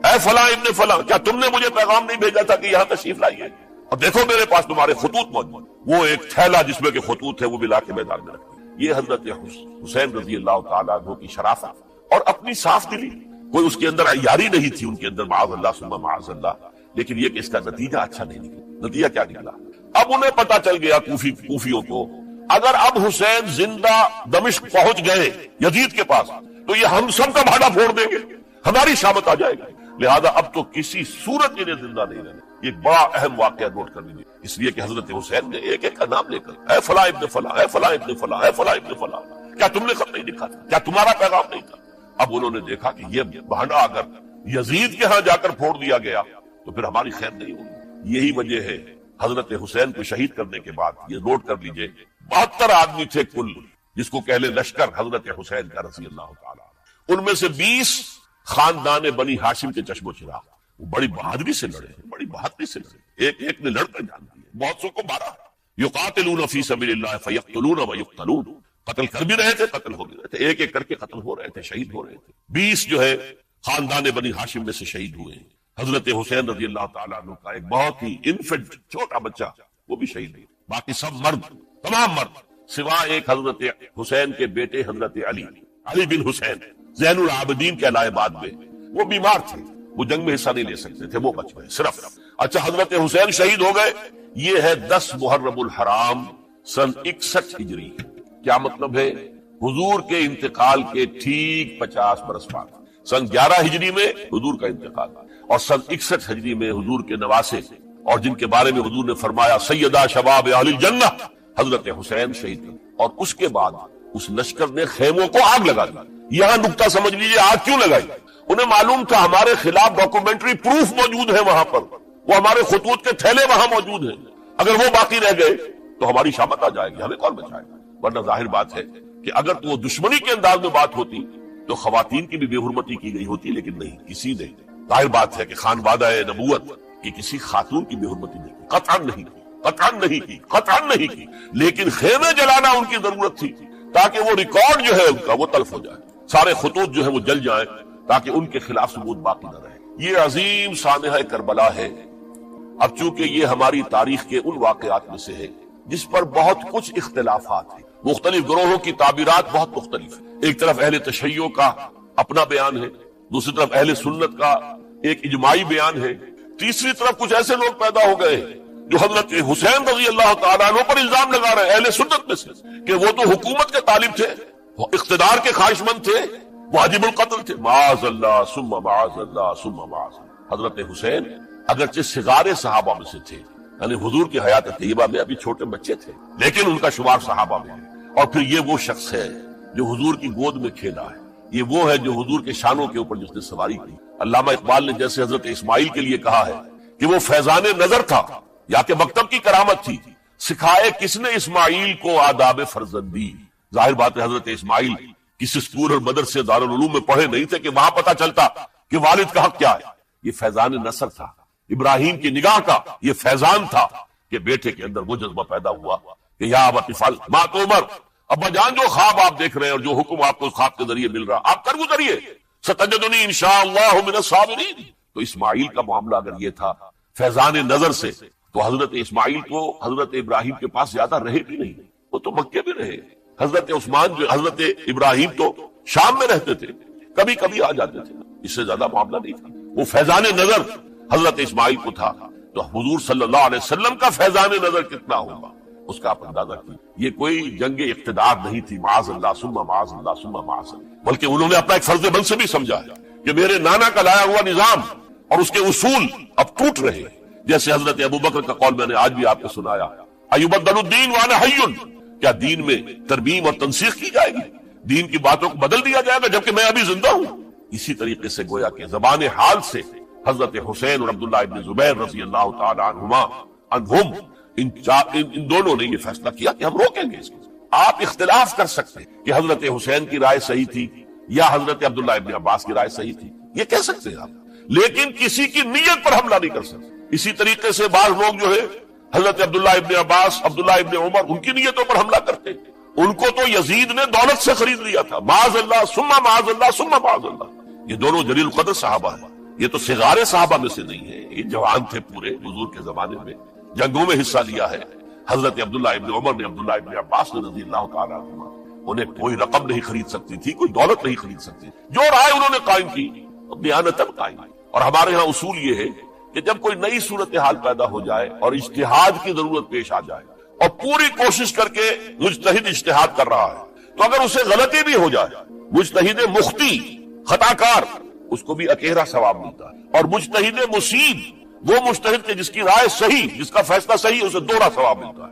اے فلاں ابن فلاں، کیا تم نے مجھے پیغام نہیں بھیجا تھا کہ یہاں تشریف لائیے؟ اور دیکھو میرے پاس تمہارے خطوط موجود، وہ ایک تھیلا جس میں کے خطوط ہے وہ بھی لا کے میدان میں رکھا۔ یہ حضرت حسین رضی اللہ تعالیٰ عنہ کی شرافت اور اپنی صاف دلی، کوئی اس کے اندر عیاری نہیں تھی ان کے اندر، معاذ اللہ ثم معاذ اللہ، لیکن یہ کہ اس کا نتیجہ اچھا نہیں نکلا۔ نتیجہ کیا نکلا؟ اب انہیں پتا چل گیا کوفیوں کو، اگر اب حسین زندہ دمشق پہنچ گئے یزید کے پاس تو یہ ہم سب کا بھاڑا پھوڑ دیں گے، ہماری شامت آ جائے گی، لہذا اب تو کسی صورت انہیں زندہ نہیں رہنا۔ ایک بڑا اہم واقعہ نوٹ کر لیجیے، اس لیے کہ حضرت حسین نے ایک ایک کا نام لے کر اے فلاں ابن فلاں، اے فلاں ابن فلاں، اے فلاں ابن فلاں، کیا تم نے خط نہیں لکھا تھا؟ کیا تمہارا پیغام نہیں تھا؟ اب انہوں نے دیکھا کہ یہ بہانا اگر یزید کے ہاں جا کر پھوڑ دیا گیا تو پھر ہماری خیر نہیں ہوگی۔ یہی وجہ ہے حضرت حسین کو شہید کرنے کے بعد، یہ نوٹ کر لیجئے، 72 آدمی تھے کل، جس کو کہہ لیں لشکر حضرت حسین کا رضی اللہ تعالیٰ، ان میں سے 20 خاندان بنی ہاشم کے چشم و چراغ، وہ بڑی بہادری سے لڑے، بڑی بہادری سے لڑے، ایک ایک نے لڑ کر جان دیے، بہت سو کو مارا۔ یقاتلون فی سبیل اللہ فیقتلون ویقتلون، قتل کر بھی رہے تھے، قتل ہو بھی رہے تھے، ایک ایک کر کے قتل ہو رہے تھے، شہید ہو رہے تھے۔ 20 جو ہے خاندان بنی ہاشم میں سے شہید ہوئے ہیں۔ حضرت حسین رضی اللہ تعالیٰ عنہ کا ایک بہت ہی انفنٹ چھوٹا بچہ وہ بھی شہید ہوئے، باقی سب مرد، تمام مرد، سوائے ایک حضرت حسین کے بیٹے حضرت علی بن حسین زین العابدین کہلائے بعد میں، وہ بیمار تھے، وہ جنگ میں حصہ نہیں لے سکتے تھے، وہ بچ گئے صرف۔ اچھا حضرت حسین شہید ہو گئے، یہ ہے 10 محرم الحرام سن 61 ہجری۔ کیا مطلب ہے؟ حضور کے انتقال کے ٹھیک 50 برس بعد، سن 11 ہجری میں حضور کا انتقال، اور سن 61 ہجری میں حضور کے نواسے اور جن کے بارے میں حضور نے فرمایا سیدہ شباب اہل الجنہ، حضرت حسین شہید کر، اور اس کے بعد اس لشکر نے خیموں کو آگ لگا دی۔ یہاں نقطہ سمجھ لیجیے آگ کیوں لگائی؟ انہیں معلوم تھا ہمارے خلاف ڈاکومنٹری پروف موجود ہے وہاں پر، وہ ہمارے خطوط کے تھیلے وہاں موجود ہیں، اگر وہ باقی رہ گئے تو ہماری شامت آ جائے گی، ہمیں کون بچائے گا؟ ورنہ ظاہر بات ہے کہ اگر تو وہ دشمنی کے انداز میں بات ہوتی تو خواتین کی بھی بے حرمتی کی گئی ہوتی، لیکن نہیں، کسی نے، ظاہر بات ہے کہ خانوادہ نبوت کی کسی خاتون کی بے حرمتی نہیں کی، قطعاً نہیں کی، قطعاً نہیں کی، قطعاً نہیں کی، لیکن خیمے جلانا ان کی ضرورت تھی تاکہ وہ ریکارڈ جو ہے ان کا وہ تلف ہو جائے، سارے خطوط جو ہے وہ جل جائیں تاکہ ان کے خلاف ثبوت باقی نہ رہے۔ یہ عظیم سانحہ کربلا ہے۔ اب چونکہ یہ ہماری تاریخ کے ان واقعات میں سے ہے جس پر بہت کچھ اختلافات ہیں، مختلف گروہوں کی تعبیرات بہت مختلف ہیں، ایک طرف اہل تشیع کا اپنا بیان ہے، دوسری طرف اہل سنت کا ایک اجماعی بیان ہے، تیسری طرف کچھ ایسے لوگ پیدا ہو گئے جو حضرت حسین رضی اللہ تعالیٰ عنہ پر الزام لگا رہے ہیں اہل سنت میں سے کہ وہ تو حکومت کے طالب تھے، وہ اقتدار کے خواہش مند تھے، واجب القتل تھے۔ معاذ اللہ ثم معاذ اللہ ثم معاذ اللہ۔ حضرت حسین اگرچہ صغار صحابہ میں سے تھے، یعنی حضور کی حیات طیبہ میں ابھی چھوٹے بچے تھے، لیکن ان کا شمار صحابہ میں ہے، اور پھر یہ وہ شخص ہے جو حضور کی گود میں کھیلا ہے، یہ وہ ہے جو حضور کے شانوں کے اوپر جس نے سواری کی۔ علامہ اقبال نے جیسے حضرت اسماعیل کے لیے کہا ہے کہ وہ فیضان نظر تھا یا کہ مکتب کی کرامت تھی، سکھائے کس نے اسماعیل کو آداب فرزندی۔ ظاہر بات ہے حضرت اسماعیل کسی اسکول اور مدرسے دارالعلوم میں پڑھے نہیں تھے کہ وہاں پتہ چلتا کہ والد کا حق کیا ہے۔ یہ فیضان نصر تھا، ابراہیم کی نگاہ کا یہ فیضان تھا کہ بیٹے کے اندر وہ جذبہ پیدا ہوا کہ یا ابت افعل ما تؤمر، ابا جان جو خواب آپ دیکھ رہے ہیں اور جو حکم آپ کو اس خواب کے ذریعے مل رہا آپ کر گزریے، ستجدنی انشاءاللہ من الصابرین۔ تو اسماعیل کا معاملہ اگر یہ تھا فیضان نظر سے، تو حضرت اسماعیل کو حضرت ابراہیم کے پاس زیادہ رہے بھی نہیں، وہ تو مکے میں رہے۔ حضرت عثمان جو حضرت ابراہیم تو شام میں رہتے تھے، کبھی کبھی آ جاتے تھے، اس سے زیادہ معاملہ نہیں تھا۔ وہ فیضان نظر حضرت اسماعیل کو تھا، تو حضور صلی اللہ علیہ وسلم کا فیضان نظر کتنا ہوگا اس کا آپ اندازہ کیجیے۔ یہ کوئی جنگ اقتدار نہیں تھی، معاذ اللہ ثم معاذ اللہ ثم معاذ اللہ، بلکہ انہوں نے اپنا ایک فرض منصبی سمجھا کہ میرے نانا کا لایا ہوا نظام اور اس کے اصول اب ٹوٹ رہے ہیں، جیسے حضرت ابوبکر کا قول میں نے آج بھی آپ کو سنایا، ایبدل الدین وانا حی، کیا دین میں ترمیم اور تنسیخ کی جائے گی، دین کی باتوں کو بدل دیا جائے گا جبکہ میں ابھی زندہ ہوں۔ اسی طریقے سے گویا کہ زبان حال سے حضرت حسین اور عبداللہ ابن زبیر رضی اللہ تعالی عنہم ان دونوں نے یہ فیصلہ کیا کہ ہم روکیں گے اس کو۔ آپ اختلاف کر سکتے ہیں کہ حضرت حسین کی رائے صحیح تھی یا حضرت عبداللہ ابن عباس کی رائے صحیح تھی، یہ کہہ سکتے ہیں آپ، لیکن کسی کی نیت پر حملہ نہیں کر سکتے۔ اسی طریقے سے بعض لوگ جو ہے حضرت عبداللہ ابن عباس، عبداللہ ابن عمر، ان کی نیتوں پر حملہ کرتے، ان کو تو یزید نے دولت سے خرید لیا تھا، معاذ اللہ ثم معاذ اللہ ثم معاذ اللہ۔ یہ دونوں جلیل القدر صحابہ ہیں، یہ تو صغار صحابہ میں سے نہیں ہے، یہ جوان تھے پورے حضور کے زمانے میں، جنگوں میں حصہ لیا ہے۔ حضرت عبداللہ ابن عمر نے، عبداللہ ابن عباس نے رضی اللہ تعالیٰ عنہ، انہیں کوئی رقم نہیں خرید سکتی تھی، کوئی دولت نہیں خرید سکتی، جو رائے انہوں نے قائم کی دیانتاً قائم کی۔ اور ہمارے ہاں اصول یہ ہے کہ جب کوئی نئی صورتحال پیدا ہو جائے اور اجتہاد کی ضرورت پیش آ جائے اور پوری کوشش کر کے مجتہد اجتہاد کر رہا ہے، تو اگر اسے غلطی بھی ہو جائے، مجتہد مخطی خطا کار، اس کو بھی اکیرا ثواب ملتا ہے، اور مجتہد مصیب، وہ مجتہد کے جس کی رائے صحیح، جس کا فیصلہ صحیح، اسے دوہرا ثواب ملتا ہے۔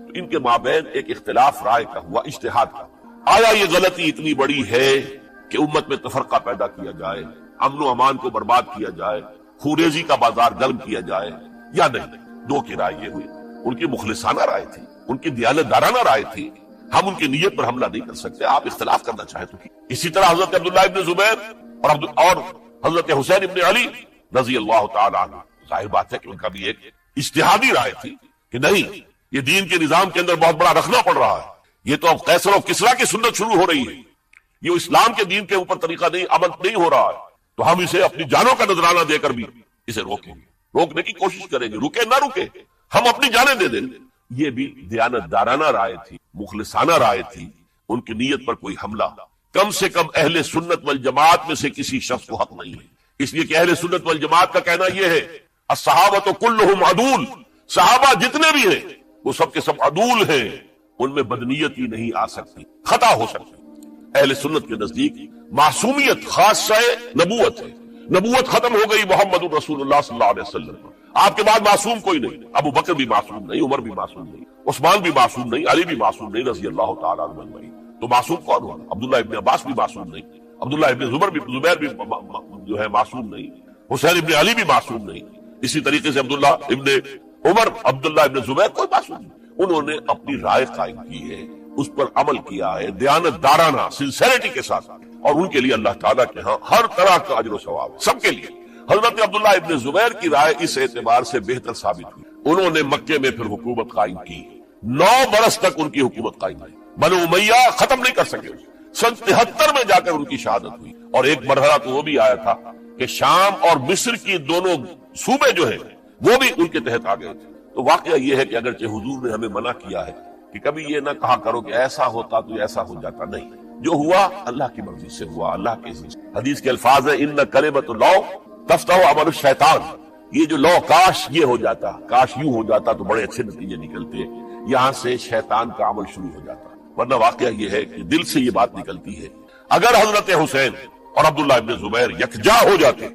تو ان کے مابین ایک اختلاف رائے کا ہوا، اجتہاد کا۔ آیا یہ غلطی اتنی بڑی ہے کہ امت میں تفرقہ پیدا کیا جائے، امن و امان کو برباد کیا جائے، خوریزی کا بازار گرم کیا جائے، یا نہیں؟ دو کی رائے یہ ہوئی، ان کی مخلصانہ رائے تھی، ان کی دیانتدارانہ رائے تھی، ہم ان کی نیت پر حملہ نہیں کر سکتے، آپ اختلاف کرنا چاہیں تو۔ اسی طرح حضرت عبداللہ ابن زبیر اور حضرت حسین ابن علی رضی اللہ تعالی عنہ، ظاہر بات ہے کہ ان کا بھی ایک اجتہادی رائے تھی کہ نہیں، یہ دین کے نظام کے اندر بہت بڑا رکھنا پڑ رہا ہے، یہ تو اب قیصر و کسریٰ کی سنت شروع ہو رہی ہے، یہ اسلام کے دین کے اوپر طریقہ نہیں، عمل نہیں ہو رہا ہے، تو ہم اسے اپنی جانوں کا نذرانہ دے کر بھی اسے روکیں گے، روکنے کی کوشش کریں گے، رکے نہ رکے ہم اپنی جانیں دے دیں۔ یہ بھی دیانتدارانہ رائے تھی، مخلصانہ رائے تھی، ان کی نیت پر کوئی حملہ کم سے کم اہل سنت والجماعت میں سے کسی شخص کو حق نہیں ہے، اس لیے کہ اہل سنت والجماعت کا کہنا یہ ہے الصحابۃ کلھم عدول، صحابہ جتنے بھی ہیں وہ سب کے سب عدول ہیں، ان میں بدنیتی نہیں آ سکتی، خطا ہو سکتی۔ اہل سنت کے نزدیک معصومیت خاصہ نبوت ہے، نبوت ختم ہو گئی محمد رسول اللہ صلی اللہ علیہ وسلم، آپ کے بعد معصوم کوئی نہیں، ابو بکر بھی معصوم نہیں، عمر بھی معصوم نہیں، عثمان بھی معصوم نہیں، علی بھی معصوم نہیں رضی اللہ تعالیٰ عنہ اجمعین۔ تو معصوم کون ہوا؟ عبداللہ ابن عباس بھی معصوم نہیں، عبداللہ ابن زبیر بھی جو ہے معصوم نہیں، حسین ابن علی بھی معصوم نہیں، اسی طریقے سے عبداللہ ابن عمر، عبداللہ ابن زبیر کوئی معصوم نہیں۔ انہوں نے اپنی رائے قائم کی ہے، اس پر عمل کیا ہے دیانت دارانہ سنسیریٹی کے ساتھ، اور ان کے لیے اللہ تعالیٰ کے ہاں ہر طرح کا اجر و ثواب سب کے لیے۔ حضرت عبداللہ ابن زبیر کی رائے اس اعتبار سے بہتر ثابت ہوئی، انہوں نے مکے میں پھر حکومت قائم کی، 9 برس تک ان کی حکومت قائم رہی، بنو امیہ ختم نہیں کر سکے۔ سن 73 میں جا کر ان کی شہادت ہوئی، اور ایک مرحلہ تو وہ بھی آیا تھا کہ شام اور مصر کی دونوں صوبے جو ہیں وہ بھی ان کے تحت آ گئے تھے۔ تو واقعہ یہ ہے کہ اگرچہ حضور نے ہمیں منع کیا ہے کہ کبھی یہ نہ کہا کرو کہ ایسا ہوتا تو ایسا ہو جاتا، نہیں، جو ہوا اللہ کی مرضی سے ہوا، اللہ کے عزیز۔ حدیث کے الفاظ ہیں ان کلمۃ لو تفتح عمل الشیطان، یہ جو لو کاش یہ ہو جاتا، کاش یوں ہو جاتا تو بڑے اچھے نتیجے نکلتے، یہاں سے شیطان کا عمل شروع ہو جاتا۔ ورنہ واقعہ یہ ہے کہ دل سے یہ بات نکلتی ہے، اگر حضرت حسین اور عبداللہ ابن زبیر یکجا ہو جاتے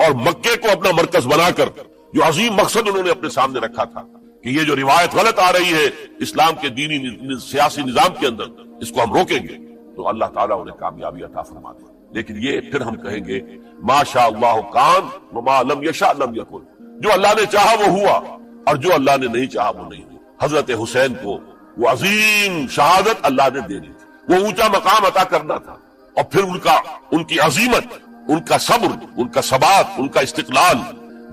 اور مکے کو اپنا مرکز بنا کر جو عظیم مقصد انہوں نے اپنے سامنے رکھا تھا کہ یہ جو روایت غلط آ رہی ہے اسلام کے دینی سیاسی نظام کے اندر، اس کو ہم روکیں گے، تو اللہ تعالیٰ انہیں کامیابی عطا فرما دے۔ لیکن یہ پھر ہم کہیں گے ما شاء اللہ کان وما لم یشاء لم یکن، جو اللہ نے چاہا وہ ہوا، اور جو اللہ نے نہیں چاہا وہ نہیں ہوا۔ حضرت حسین کو وہ عظیم شہادت اللہ نے دینی تھی، وہ اونچا مقام عطا کرنا تھا، اور پھر ان کی عظیمت، ان کا صبر، ان کا ثبات، ان کا استقلال،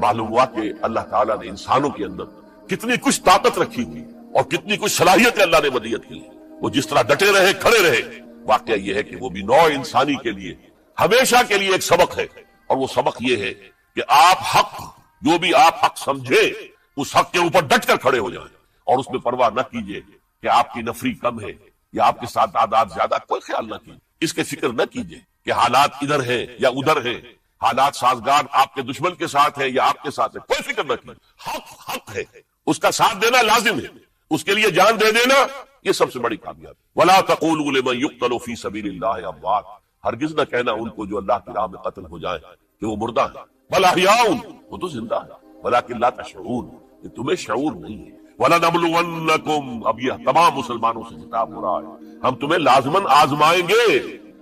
معلوم ہوا کہ اللہ تعالیٰ نے انسانوں کے اندر کتنی کچھ طاقت رکھی ہوئی اور کتنی کچھ صلاحیتیں اللہ نے مدیت کی، وہ جس طرح ڈٹے رہے، کھڑے رہے۔ واقعہ یہ ہے کہ وہ بھی نوع انسانی کے لیے ہمیشہ کے لیے ایک سبق ہے، اور وہ سبق یہ ہے کہ آپ حق، جو بھی آپ حق سمجھے اس حق کے اوپر ڈٹ کر کھڑے ہو جائیں، اور اس میں پرواہ نہ کیجئے کہ آپ کی نفری کم ہے یا آپ کے ساتھ تعداد زیادہ، کوئی خیال نہ کیجئے، اس کے فکر نہ کیجئے کہ حالات ادھر ہیں یا ادھر ہیں، حالات سازگار آپ کے دشمن کے ساتھ ہے یا آپ کے ساتھ ہے، کوئی فکر نہ کیجئے۔ حق ہے، اس کا ساتھ دینا لازم ہے، اس کے لیے جان دے دینا یہ سب سے بڑی کامیابی۔ وَلَا تَقُولُوا لِمَن يُقْتَلُ فِي سَبِيلِ اللَّهِ أَمْوَاتٌ، ہرگز نہ کہنا ان کو جو اللہ کی راہ میں قتل ہو جائے کہ وہ مردہ ہیں، بل احیاء، وہ تو زندہ ہے، ولکن لا تشعرون، یہ تمہیں شعور نہیں ہے۔ وَلَنَبْلُوَنَّكُمْ، اب یہ تمام مسلمانوں سے خطاب ہو رہا ہے، ہم تمہیں لازماً آزمائیں گے،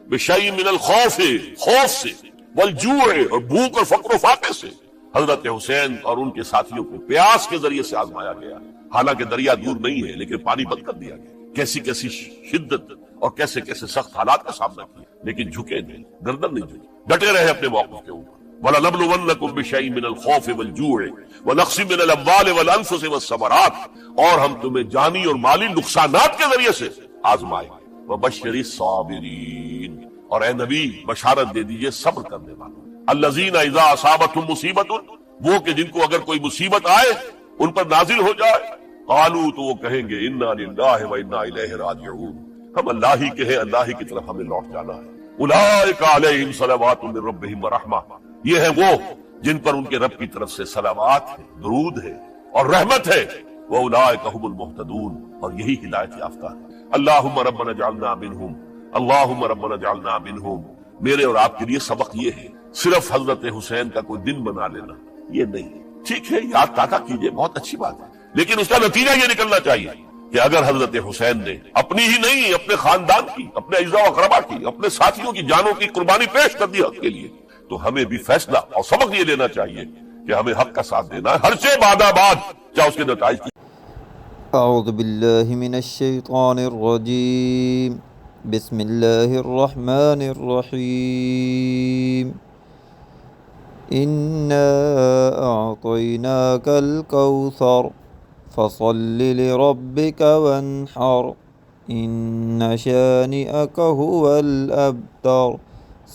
بِشَيْءٍ مِّنَ الْخَوْفِ، خوف سے، وَالْجُوعِ، اور بھوک اور فقر و فاقے سے۔ حضرت حسین اور ان کے ساتھیوں کو پیاس کے ذریعے سے آزمایا گیا، حالانکہ دریا دور نہیں ہے لیکن پانی بند کر دیا گیا، کیسی کیسی شدت اور کیسے کیسے سخت حالات کا سامنا کیا، لیکن جھکے نہیں، گردن نہیں جھکی، ڈٹے رہے اپنے موقف کے اوپر۔ وَلَنَبْلُوَنَّكُمْ بِشَيْءٍ مِّنَ الْخَوْفِ وَالْجُوعِ وَنَقْصٍ مِّنَ الْأَمْوَالِ وَالْأَنفُسِ وَالثَّمَرَاتِ، اور ہم تمہیں جانی اور مالی نقصانات کے ذریعے سے آزمائیں۔ وَبَشِّرِ الصَّابِرِينَ، اور اے نبی بشارت دے دیجئے صبر کرنے والوں۔ الَّذِينَ إِذَا أَصَابَتْهُمْ مُصِيبَةٌ، وہ کہ جن کو اگر کوئی مصیبت آئے، ان پر نازل ہو جائے، قالوا، تو وہ کہیں گے انا للہ و انا الیہ راجعون، ہم اللہ ہی کے ہیں، اللہ ہی کی طرف ہمیں لوٹ جانا ہے۔ اولئک علیہم صلوات من ربہم ورحمہ، یہ ہیں وہ جن پر ان کے رب کی طرف سے صلوات ہے، درود ہے اور رحمت ہے۔ واولئک هم المہتدون، اور یہی ہدایت یافتہ ہے۔ اللہم ربنا اجعلنا منہم، اللہم ربنا اجعلنا منہم۔ میرے اور آپ کے لیے سبق یہ ہے، صرف حضرت حسین کا کوئی دن بنا لینا یہ نہیں، ٹھیک ہے یاد تازہ کیجئے، بہت اچھی بات ہے، لیکن اس کا نتیجہ یہ نکلنا چاہیے کہ اگر حضرت حسین نے اپنی ہی نہیں، اپنے خاندان کی، اپنے اعزاء و اقربا کی، اپنے ساتھیوں کی جانوں کی قربانی پیش کر دی حق کے لیے، تو ہمیں بھی فیصلہ اور سبق یہ لینا چاہیے کہ ہمیں حق کا ساتھ دینا ہے، ہر سے بعد چاہے اس کے نتائج کی۔ اعوذ باللہ من الشیطان الرجیم، بسم اللہ الرحمن الرحیم۔ انا اعطیناک الکوثر فصل لربک وانحر ان شانئک هو الابتر،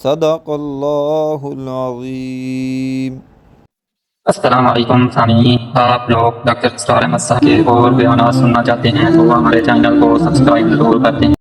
صدق اللہ العظیم۔ السلام علیکم سامعین، آپ لوگ ڈاکٹر اسرار احمد صاحب کے اور بیانات سننا چاہتے ہیں تو ہمارے چینل کو سبسکرائب ضرور کر دیں۔